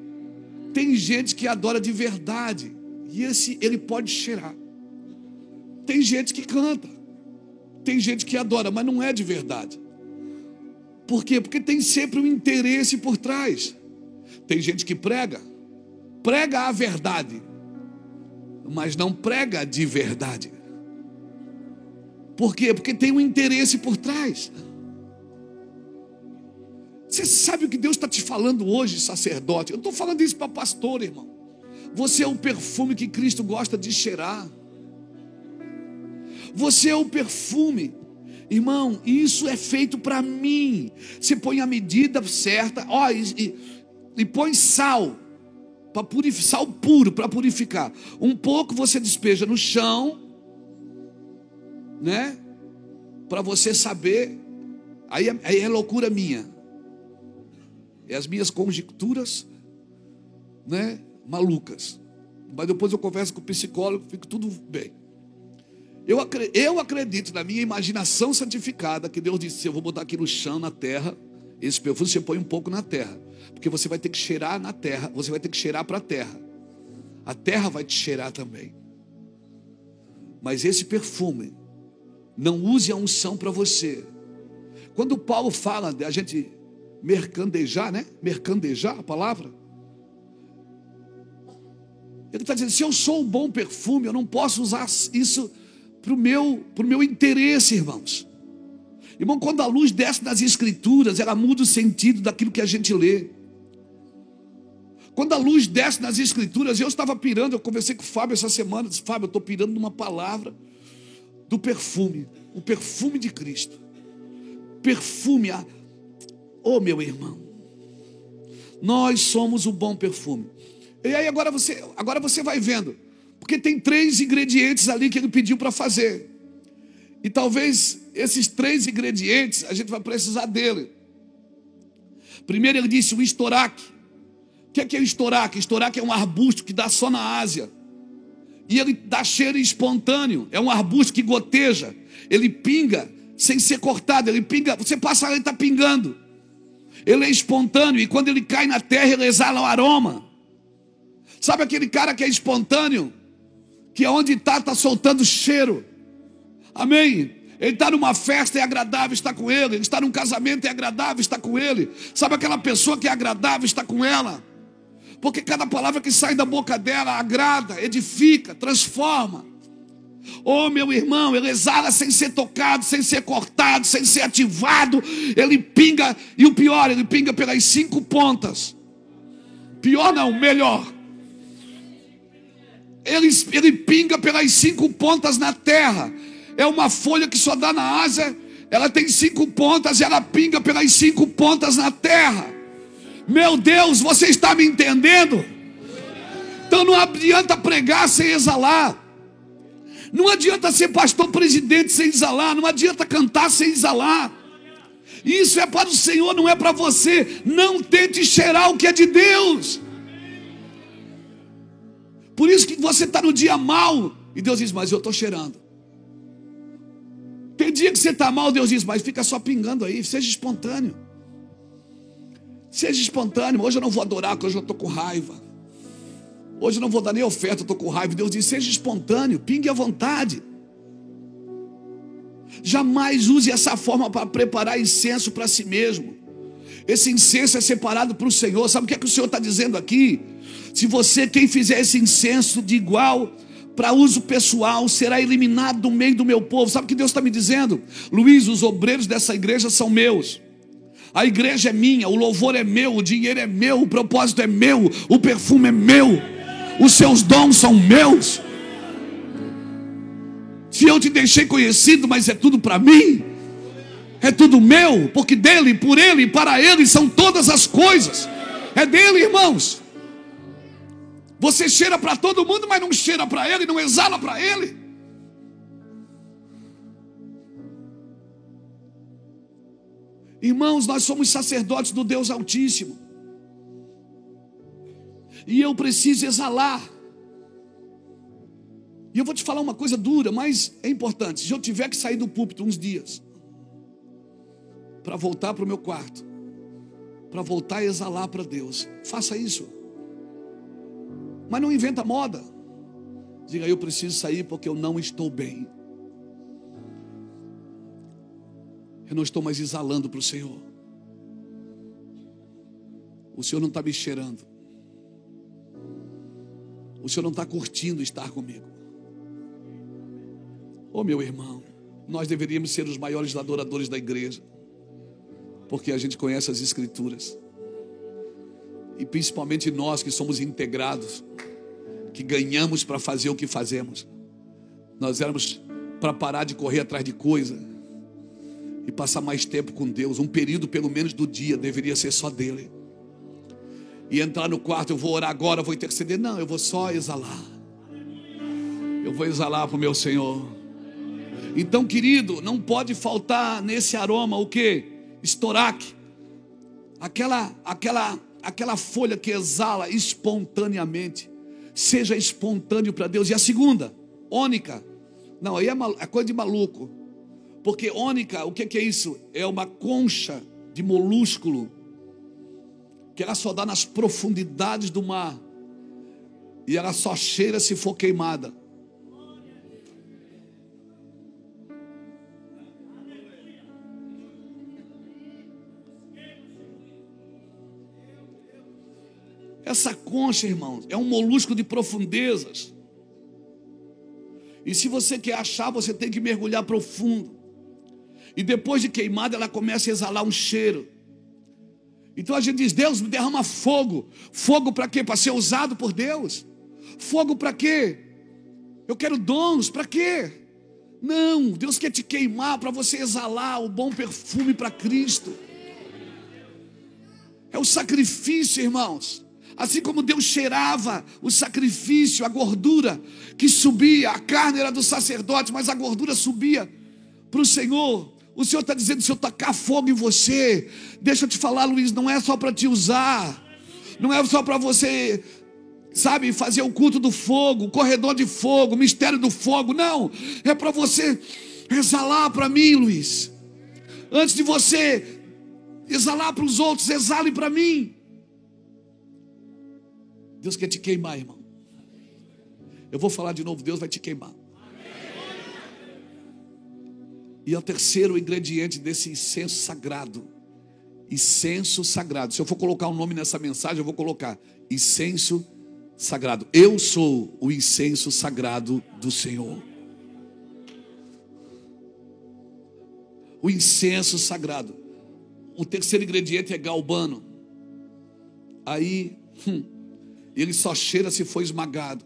Tem gente que adora de verdade, e ele pode cheirar. Tem gente que canta, tem gente que adora, mas não é de verdade. Por quê? Porque tem sempre um interesse por trás. Tem gente que prega a verdade, mas não prega de verdade. Por quê? Porque tem um interesse por trás. Você sabe o que Deus está te falando hoje, sacerdote? Eu estou falando isso para pastor, irmão. Você é o perfume que Cristo gosta de cheirar. Você é o perfume. Irmão, isso é feito para mim. Você põe a medida certa, e põe sal, para purificar, sal puro para purificar. Um pouco você despeja no chão, né? Para você saber. Aí é loucura minha. É as minhas conjecturas, né, malucas. Mas depois eu converso com o psicólogo, fica tudo bem. Eu acredito na minha imaginação santificada, que Deus disse, eu vou botar aqui no chão, na terra, esse perfume você põe um pouco na terra, porque você vai ter que cheirar na terra, você vai ter que cheirar para a terra vai te cheirar também. Mas esse perfume, não use a unção para você. Quando Paulo fala de a gente mercadejar, né? Mercadejar a palavra. Ele está dizendo, se eu sou um bom perfume, eu não posso usar isso para o meu interesse, irmãos. Irmão, quando a luz desce nas escrituras, ela muda o sentido daquilo que a gente lê. Quando a luz desce nas escrituras, eu estava pirando, eu conversei com o Fábio essa semana, disse, Fábio, eu estou pirando numa palavra do perfume, o perfume de Cristo. Perfume, meu irmão, nós somos o bom perfume. E aí agora você vai vendo, porque tem 3 ingredientes ali que ele pediu para fazer. E talvez esses 3 ingredientes a gente vai precisar dele. Primeiro ele disse o estoraque. O que é o estoraque? Estoraque é um arbusto que dá só na Ásia. E ele dá cheiro espontâneo. É um arbusto que goteja. Ele pinga sem ser cortado. Ele pinga, você passa lá e está pingando. Ele é espontâneo e quando ele cai na terra, ele exala o aroma. Sabe aquele cara que é espontâneo? Que onde está soltando cheiro. Amém? Ele está numa festa, é agradável estar com ele. Ele está num casamento, é agradável estar com ele. Sabe aquela pessoa que é agradável estar com ela? Porque cada palavra que sai da boca dela agrada, edifica, transforma. Meu irmão, ele exala sem ser tocado, sem ser cortado, sem ser ativado. Ele pinga, e o pior, ele pinga pelas 5 pontas. Pior não, melhor. Ele pinga pelas 5 pontas na terra. É uma folha que só dá na Ásia. Ela tem 5 pontas e ela pinga pelas 5 pontas na terra. Meu Deus, você está me entendendo? Então não adianta pregar sem exalar. Não adianta ser pastor presidente sem exalar. Não adianta cantar sem exalar. Isso é para o Senhor, não é para você. Não tente cheirar o que é de Deus. Por isso que você está no dia mal e Deus diz, mas eu estou cheirando. Tem dia que você está mal, Deus diz, mas fica só pingando aí. Seja espontâneo. Seja espontâneo. Hoje eu não vou adorar, porque hoje eu estou com raiva. Hoje eu não vou dar nem oferta, eu estou com raiva. Deus diz, seja espontâneo, pingue à vontade. Jamais use essa forma para preparar incenso para si mesmo. Esse incenso é separado para o Senhor. Sabe o que é que o Senhor está dizendo aqui? Se você, quem fizer esse incenso de igual para uso pessoal, será eliminado do meio do meu povo. Sabe o que Deus está me dizendo? Luiz, os obreiros dessa igreja são meus. A igreja é minha, o louvor é meu, o dinheiro é meu, o propósito é meu, o perfume é meu, os seus dons são meus. Se eu te deixei conhecido, mas é tudo para mim, é tudo meu, porque dele, por ele e para ele são todas as coisas. É dele, irmãos. Você cheira para todo mundo, mas não cheira para ele, não exala para ele. Irmãos, nós somos sacerdotes do Deus Altíssimo. E eu preciso exalar. E eu vou te falar uma coisa dura, mas é importante. Se eu tiver que sair do púlpito uns dias para voltar para o meu quarto, para voltar a exalar para Deus, faça isso. Mas não inventa moda. Diga, eu preciso sair porque eu não estou bem. Eu não estou mais exalando para o Senhor. O Senhor não está me cheirando. O Senhor não está curtindo estar comigo. Oh, meu irmão, nós deveríamos ser os maiores adoradores da igreja, porque a gente conhece as Escrituras. E principalmente nós que somos integrados, que ganhamos para fazer o que fazemos. Nós éramos para parar de correr atrás de coisa e passar mais tempo com Deus. Um período pelo menos do dia deveria ser só dele. E entrar no quarto, eu vou orar agora, eu vou interceder. Não, eu vou só exalar. Eu vou exalar para o meu Senhor. Então, querido, não pode faltar nesse aroma o que? Estoraque. Aquela folha que exala espontaneamente. Seja espontâneo para Deus. E a segunda, ônica. Não, aí é coisa de maluco. Porque ônica, o que é isso? É uma concha de molúsculo que ela só dá nas profundidades do mar. E ela só cheira se for queimada. Essa concha, irmãos, é um molusco de profundezas. E se você quer achar, você tem que mergulhar profundo. E depois de queimada, ela começa a exalar um cheiro. Então a gente diz, Deus me derrama fogo. Fogo para quê? Para ser usado por Deus. Fogo para quê? Eu quero dons, para quê? Não, Deus quer te queimar para você exalar o bom perfume para Cristo. É o sacrifício, irmãos. Assim como Deus cheirava o sacrifício, a gordura que subia, a carne era do sacerdote, mas a gordura subia para o Senhor. O Senhor está dizendo, se eu tacar fogo em você, deixa eu te falar, Luiz, não é só para te usar, não é só para você, sabe, fazer o culto do fogo, o corredor de fogo, o mistério do fogo, não, é para você exalar para mim, Luiz. Antes de você exalar para os outros, exale para mim. Deus quer te queimar, irmão. Eu vou falar de novo, Deus vai te queimar. E é o terceiro ingrediente desse incenso sagrado. Incenso sagrado. Se eu for colocar um nome nessa mensagem, eu vou colocar incenso sagrado. Eu sou o incenso sagrado do Senhor. O incenso sagrado. O terceiro ingrediente é galbano. Aí, ele só cheira se for esmagado.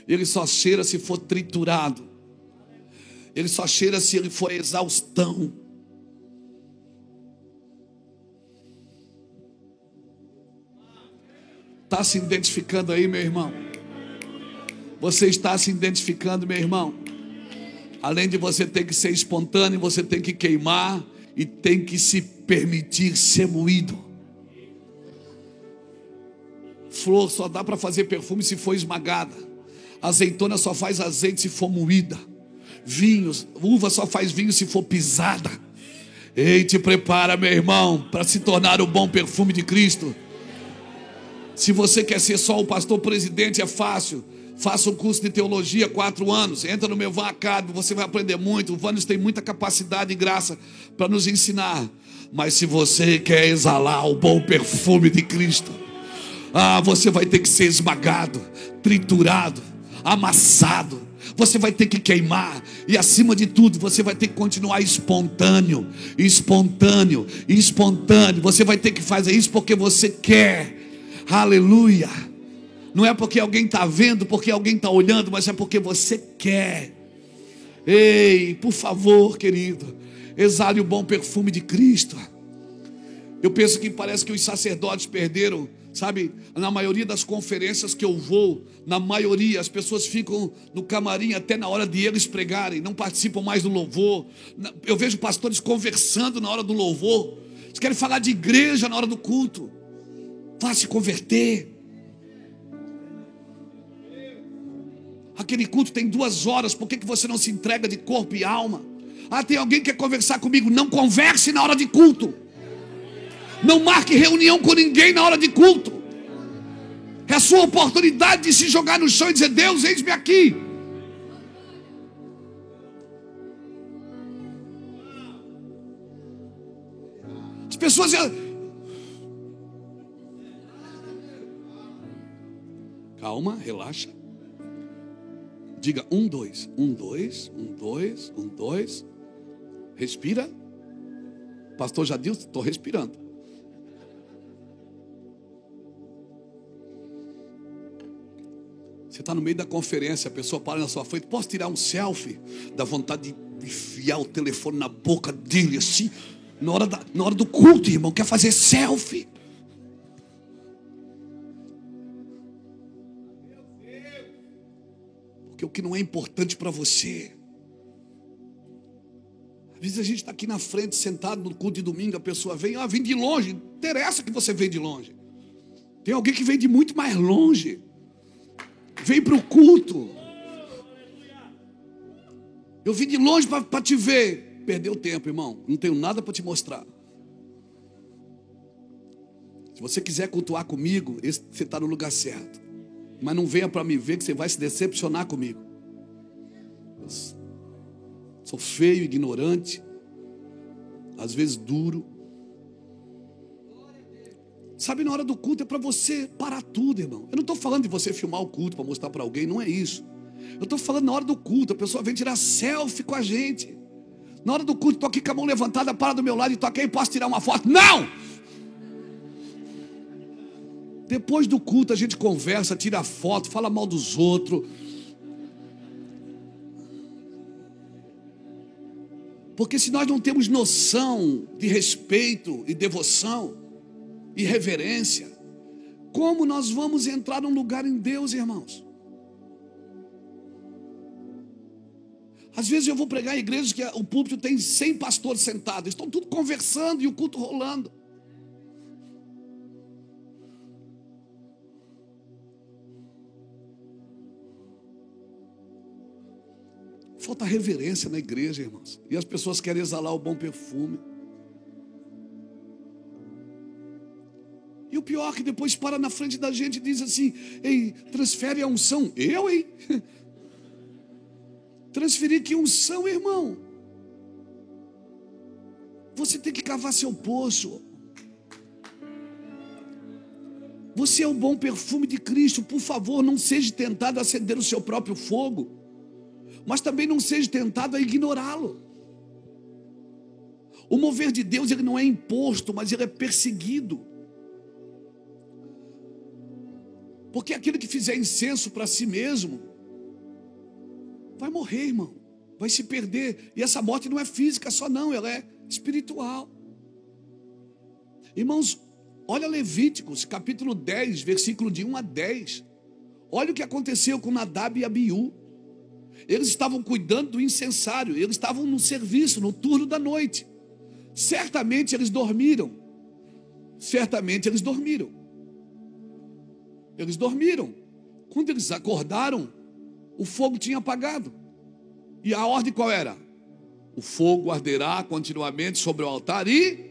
Ele só cheira se for triturado. Ele só cheira se ele for exaustão. Está se identificando aí, meu irmão? Você está se identificando, meu irmão? Além de você ter que ser espontâneo, você tem que queimar e tem que se permitir ser moído. Flor só dá para fazer perfume se for esmagada. Azeitona só faz azeite se for moída. Vinhos, uva só faz vinho se for pisada. Ei, te prepara, meu irmão, para se tornar o bom perfume de Cristo. Se você quer ser só o pastor presidente, é fácil. Faça um curso de teologia, 4 anos. Entra no meu Van Academy, você vai aprender muito. O Vanes tem muita capacidade e graça para nos ensinar. Mas se você quer exalar o bom perfume de Cristo, você vai ter que ser esmagado, triturado, amassado. Você vai ter que queimar. E acima de tudo, você vai ter que continuar espontâneo. Espontâneo, espontâneo. Você vai ter que fazer isso porque você quer. Aleluia. Não é porque alguém está vendo, porque alguém está olhando, mas é porque você quer. Ei, por favor, querido, exale o bom perfume de Cristo. Eu penso que parece que os sacerdotes perderam, sabe? Na maioria das conferências que eu vou, na maioria, as pessoas ficam no camarim até na hora de eles pregarem, não participam mais do louvor. Eu vejo pastores conversando na hora do louvor. Eles querem falar de igreja na hora do culto. Vá se converter. Aquele culto tem 2 horas, por que você não se entrega de corpo e alma? Tem alguém que quer conversar comigo? Não converse na hora de culto. Não marque reunião com ninguém na hora de culto. É a sua oportunidade de se jogar no chão e dizer: Deus, eis-me aqui. As pessoas... Calma, relaxa. Diga 1, 2, 1, 2, 1, 2, 1, 2. Respira. Pastor Jadilson, estou respirando. Você está no meio da conferência, a pessoa para na sua frente. Posso tirar um selfie? Dá vontade de enfiar o telefone na boca dele assim. Na hora do culto, irmão, quer fazer selfie. Porque o que não é importante para você. Às vezes a gente está aqui na frente, sentado no culto de domingo, a pessoa vem, vem de longe. Não interessa que você vem de longe. Tem alguém que vem de muito mais longe. Vem para o culto. Eu vim de longe para te ver. Perdeu tempo, irmão. Não tenho nada para te mostrar. Se você quiser cultuar comigo, você está no lugar certo. Mas não venha para me ver que você vai se decepcionar comigo. Eu sou feio, ignorante, às vezes duro. Sabe, na hora do culto é para você parar tudo, irmão. Eu não estou falando de você filmar o culto para mostrar para alguém, não é isso. Eu estou falando na hora do culto, a pessoa vem tirar selfie com a gente. Na hora do culto, estou aqui com a mão levantada, para do meu lado e estou aqui, posso tirar uma foto? Não! Depois do culto a gente conversa, tira foto, fala mal dos outros. Porque se nós não temos noção de respeito e devoção e reverência, como nós vamos entrar num lugar em Deus, irmãos? Às vezes eu vou pregar em igrejas que o púlpito tem 100 pastores sentados, estão tudo conversando e o culto rolando. Falta reverência na igreja, irmãos. E as pessoas querem exalar o bom perfume. E o pior é que depois para na frente da gente e diz assim: ei, transfere a unção. Eu, hein? Transferir que unção, irmão? Você tem que cavar seu poço. Você é o bom perfume de Cristo. Por favor, não seja tentado a acender o seu próprio fogo. Mas também não seja tentado a ignorá-lo. O mover de Deus, ele não é imposto, mas ele é perseguido. Porque aquele que fizer incenso para si mesmo vai morrer, irmão. Vai se perder. E essa morte não é física só não, ela é espiritual. Irmãos, olha Levíticos, capítulo 10, versículo de 1 a 10. Olha o que aconteceu com Nadab e Abiú. Eles estavam cuidando do incensário, eles estavam no serviço, no turno da noite. Certamente eles dormiram. Certamente eles dormiram. Eles dormiram. Quando eles acordaram, o fogo tinha apagado. E a ordem qual era? O fogo arderá continuamente sobre o altar e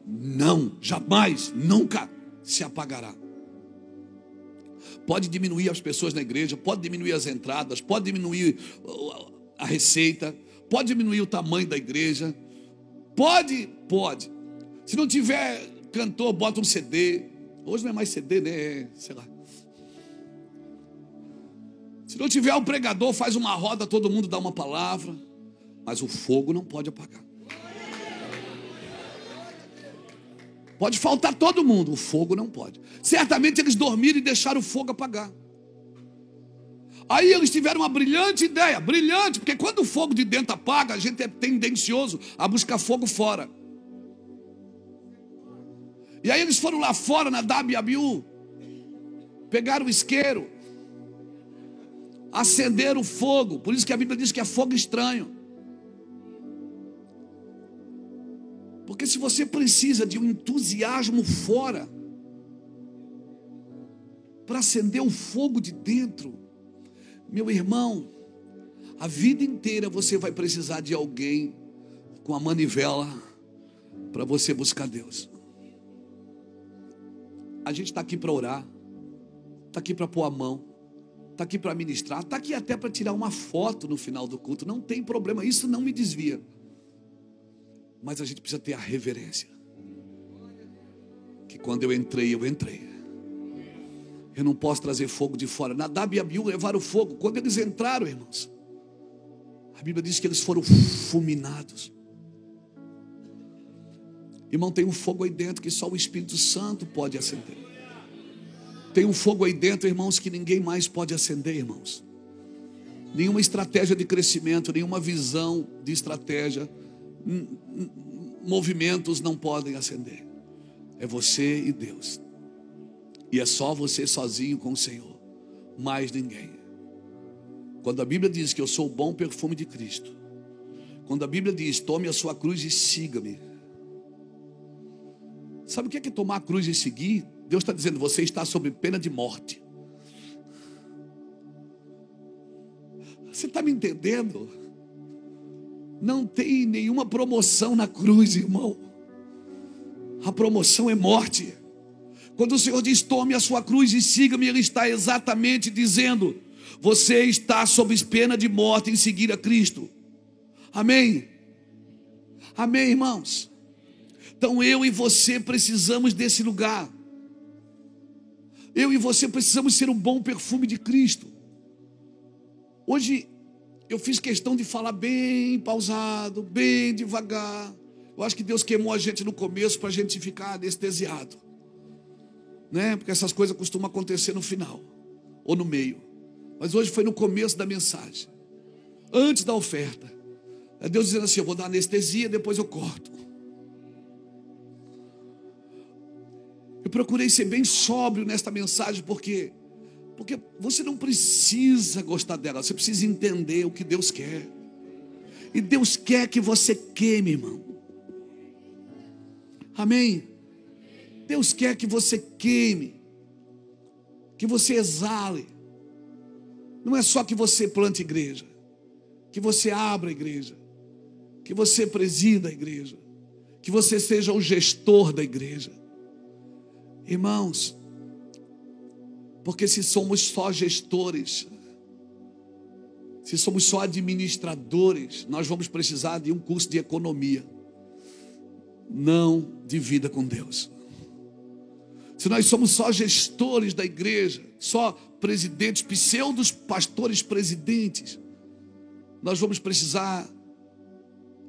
não, jamais, nunca se apagará. pode diminuir as pessoas na igreja, pode diminuir as entradas, pode diminuir a receita, pode diminuir o tamanho da igreja, pode. Se não tiver cantor, bota um CD. Hoje não é mais CD, né? Sei lá. Se não tiver um pregador, faz uma roda, todo mundo dá uma palavra. Mas o fogo não pode apagar. Pode faltar todo mundo, o fogo não pode. Certamente eles dormiram e deixaram o fogo apagar. Aí eles tiveram uma brilhante ideia, brilhante, porque quando o fogo de dentro apaga, a gente é tendencioso a buscar fogo fora. E aí eles foram lá fora, Nadab e Abiú, pegaram o isqueiro, acenderam o fogo. Por isso que a Bíblia diz que é fogo estranho. Porque se você precisa de um entusiasmo fora para acender o fogo de dentro, meu irmão, a vida inteira você vai precisar de alguém com a manivela para você buscar Deus. A gente está aqui para orar, está aqui para pôr a mão, está aqui para ministrar, está aqui até para tirar uma foto no final do culto. Não tem problema, isso não me desvia. Mas a gente precisa ter a reverência. Que quando eu entrei. Eu não posso trazer fogo de fora. Nadab e Abiú levaram fogo. Quando eles entraram, irmãos, a Bíblia diz que eles foram fulminados. Irmão, tem um fogo aí dentro que só o Espírito Santo pode acender. Tem um fogo aí dentro, irmãos, que ninguém mais pode acender, irmãos. Nenhuma estratégia de crescimento, nenhuma visão de estratégia, movimentos não podem acender. É você e Deus. E é só você sozinho com o Senhor, mais ninguém. Quando a Bíblia diz que eu sou o bom perfume de Cristo, quando a Bíblia diz tome a sua cruz e siga-me, sabe o que é tomar a cruz e seguir? Deus está dizendo, você está sob pena de morte. Você está me entendendo? Não tem nenhuma promoção na cruz, irmão. A promoção é morte. Quando o Senhor diz tome a sua cruz e siga-me, Ele está exatamente dizendo, você está sob pena de morte em seguir a Cristo. Amém? Amém, irmãos? Então eu e você precisamos desse lugar. Eu e você precisamos ser um bom perfume de Cristo. Hoje eu fiz questão de falar bem pausado, bem devagar. Eu acho que Deus queimou a gente no começo para a gente ficar anestesiado, né? Porque essas coisas costumam acontecer no final ou no meio. Mas hoje foi no começo da mensagem, antes da oferta. É Deus dizendo assim, eu vou dar anestesia, depois eu corto. Eu procurei ser bem sóbrio nesta mensagem, porque você não precisa gostar dela, você precisa entender o que Deus quer. E Deus quer que você queime, irmão. Amém? Deus quer que você queime, que você exale. Não é só que você plante igreja, que você abra a igreja, que você presida a igreja, que você seja o gestor da igreja. Irmãos, porque se somos só gestores, se somos só administradores, nós vamos precisar de um curso de economia, não de vida com Deus. Se nós somos só gestores da igreja, só presidentes, pseudos pastores presidentes, nós vamos precisar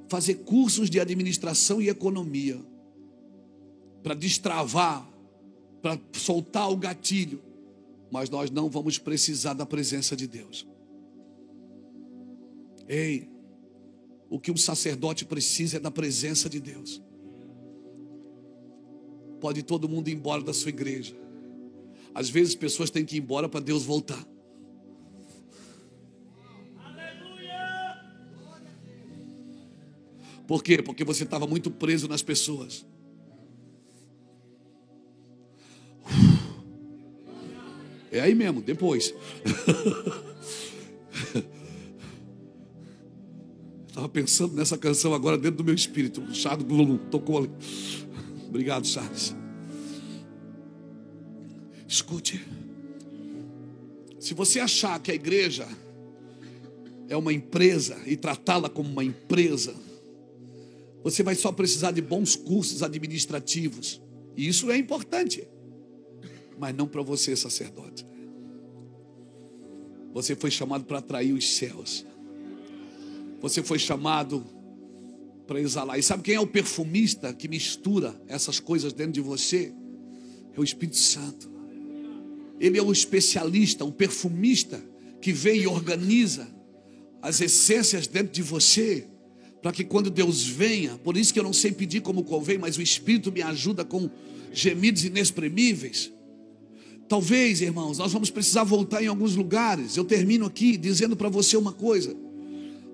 fazer cursos de administração e economia para destravar, para soltar o gatilho, mas nós não vamos precisar da presença de Deus. Ei, o que um sacerdote precisa é da presença de Deus. Pode todo mundo ir embora da sua igreja. Às vezes pessoas têm que ir embora para Deus voltar. Por quê? Porque você estava muito preso nas pessoas. É aí mesmo, depois. Estava pensando nessa canção agora dentro do meu espírito. O Charles Blum tocou ali. Obrigado, Charles. Escute. Se você achar que a igreja é uma empresa e tratá-la como uma empresa, você vai só precisar de bons cursos administrativos. E isso é importante, mas não para você, sacerdote. Você foi chamado para atrair os céus. Você foi chamado para exalar. E sabe quem é o perfumista que mistura essas coisas dentro de você? É o Espírito Santo. Ele é o especialista, o perfumista que vem e organiza as essências dentro de você, para que quando Deus venha, por isso que eu não sei pedir como convém, mas o Espírito me ajuda com gemidos inexprimíveis. Talvez, irmãos, nós vamos precisar voltar em alguns lugares. Eu termino aqui dizendo para você uma coisa.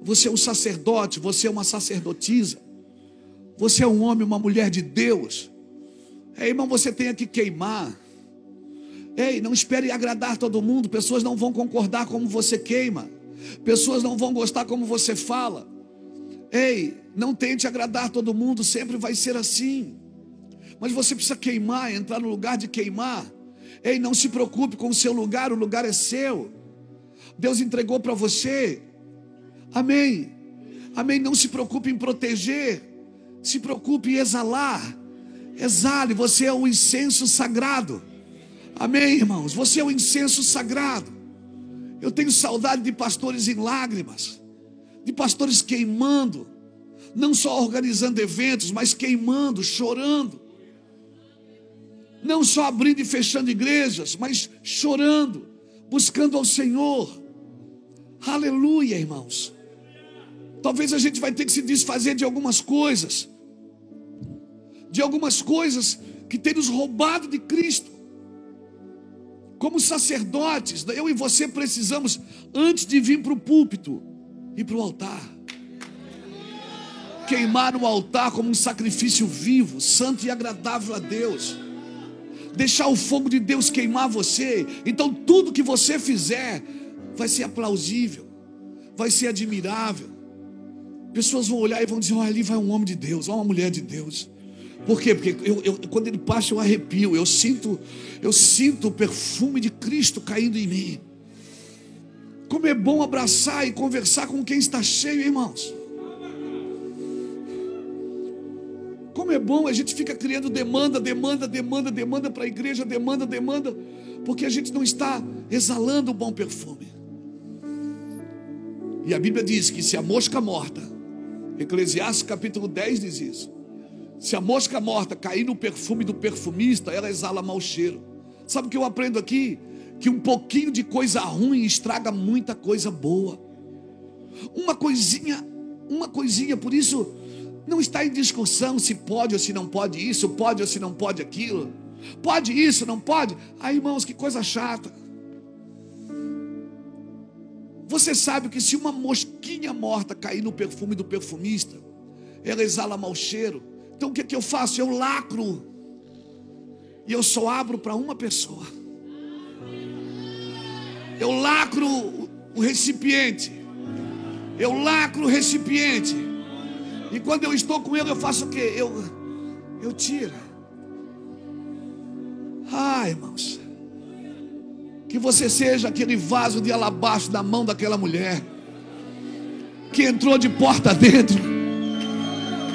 Você é um sacerdote, você é uma sacerdotisa, você é um homem, uma mulher de Deus. Irmão, você tem que queimar. Não espere agradar todo mundo. Pessoas não vão concordar como você queima. Pessoas não vão gostar como você fala. Não tente agradar todo mundo, sempre vai ser assim. Mas você precisa queimar, entrar no lugar de queimar. Não se preocupe com o seu lugar, o lugar é seu. Deus entregou para você. Amém. Amém. Não se preocupe em proteger, se preocupe em exalar. Exale, você é o incenso sagrado. Amém, irmãos, você é o incenso sagrado. Eu tenho saudade de pastores em lágrimas, de pastores queimando, não só organizando eventos, mas queimando, chorando. Não só abrindo e fechando igrejas, mas chorando, buscando ao Senhor. Aleluia, irmãos. Talvez a gente vai ter que se desfazer de algumas coisas, que tem nos roubado de Cristo. Como sacerdotes, eu e você precisamos, antes de vir para o púlpito, ir para o altar. Queimar no altar como um sacrifício vivo, santo e agradável a Deus. Deixar o fogo de Deus queimar você. Então tudo que você fizer vai ser aplausível, vai ser admirável. Pessoas vão olhar e vão dizer: olha, ali vai um homem de Deus, olha uma mulher de Deus. Por quê? Porque quando ele passa eu arrepio, eu sinto o perfume de Cristo caindo em mim. Como é bom abraçar e conversar com quem está cheio, irmãos. Como é bom, a gente fica criando demanda para a igreja, demanda, porque a gente não está exalando o bom perfume. E a Bíblia diz que se a mosca morta, Eclesiastes capítulo 10 diz isso, se a mosca morta cair no perfume do perfumista, ela exala mau cheiro. Sabe o que eu aprendo aqui? Que um pouquinho de coisa ruim estraga muita coisa boa. Uma coisinha, por isso não está em discussão se pode ou se não pode isso, pode ou se não pode aquilo. Pode isso, não pode? Irmãos, que coisa chata. Você sabe que se uma mosquinha morta cair no perfume do perfumista, ela exala mau cheiro. Então o que eu faço? Eu lacro. E eu só abro para uma pessoa. Eu lacro o recipiente. E quando eu estou com ele, eu faço o quê? Eu tiro. Irmãos, que você seja aquele vaso de alabastro da mão daquela mulher que entrou de porta dentro.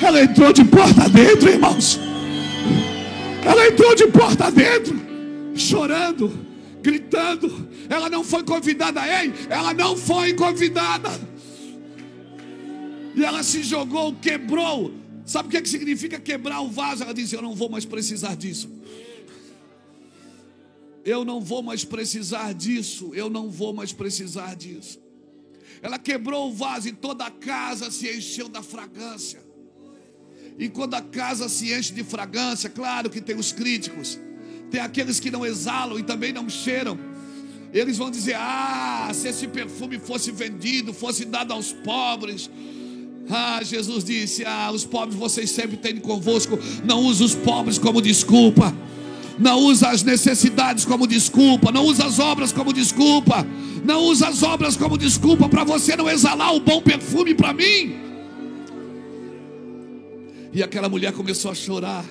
Ela entrou de porta dentro, irmãos. Ela entrou de porta dentro, chorando, gritando. Ela não foi convidada, ela não foi convidada. E ela se jogou, quebrou. Sabe o que significa quebrar o vaso? Ela disse: eu não vou mais precisar disso. Eu não vou mais precisar disso. Ela quebrou o vaso e toda a casa se encheu da fragrância. E quando a casa se enche de fragrância, claro que tem os críticos, tem aqueles que não exalam e também não cheiram. Eles vão dizer: se esse perfume fosse vendido, fosse dado aos pobres. Jesus disse: os pobres vocês sempre têm convosco. Não use os pobres como desculpa. Não usa as necessidades como desculpa. Não usa as obras como desculpa. Não usa as obras como desculpa para você não exalar o bom perfume para mim. E aquela mulher começou a chorar,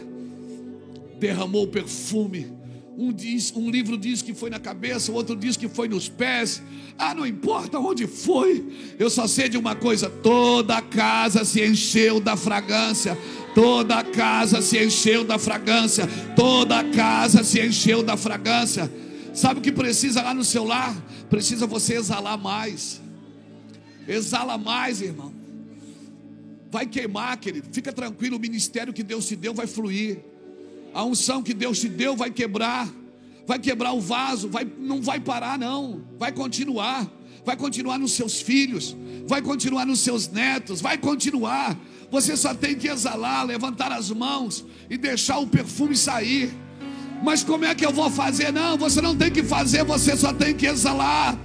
derramou o perfume. Um livro diz que foi na cabeça, o outro diz que foi nos pés. Não importa onde foi. Eu só sei de uma coisa: toda a casa se encheu da fragrância. Toda a casa se encheu da fragrância. Toda a casa se encheu da fragrância. Sabe o que precisa lá no seu lar? Precisa você exalar mais. Exala mais, irmão. Vai queimar, querido. Fica tranquilo, o ministério que Deus te deu vai fluir. A unção que Deus te deu vai quebrar. Vai quebrar o vaso. Não vai parar, não. Vai continuar. Vai continuar nos seus filhos. Vai continuar nos seus netos. Vai continuar. Você só tem que exalar, levantar as mãos e deixar o perfume sair. Mas como é que eu vou fazer? Não, você não tem que fazer, você só tem que exalar.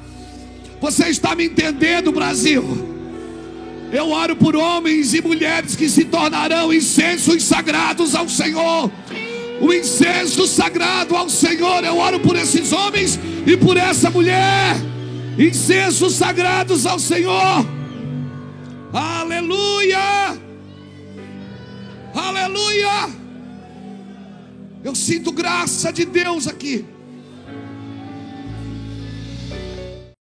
Você está me entendendo, Brasil? Eu oro por homens e mulheres que se tornarão incensos sagrados ao Senhor. O incenso sagrado ao Senhor. Eu oro por esses homens e por essa mulher. Incensos sagrados ao Senhor. Aleluia! Aleluia! Eu sinto graça de Deus aqui.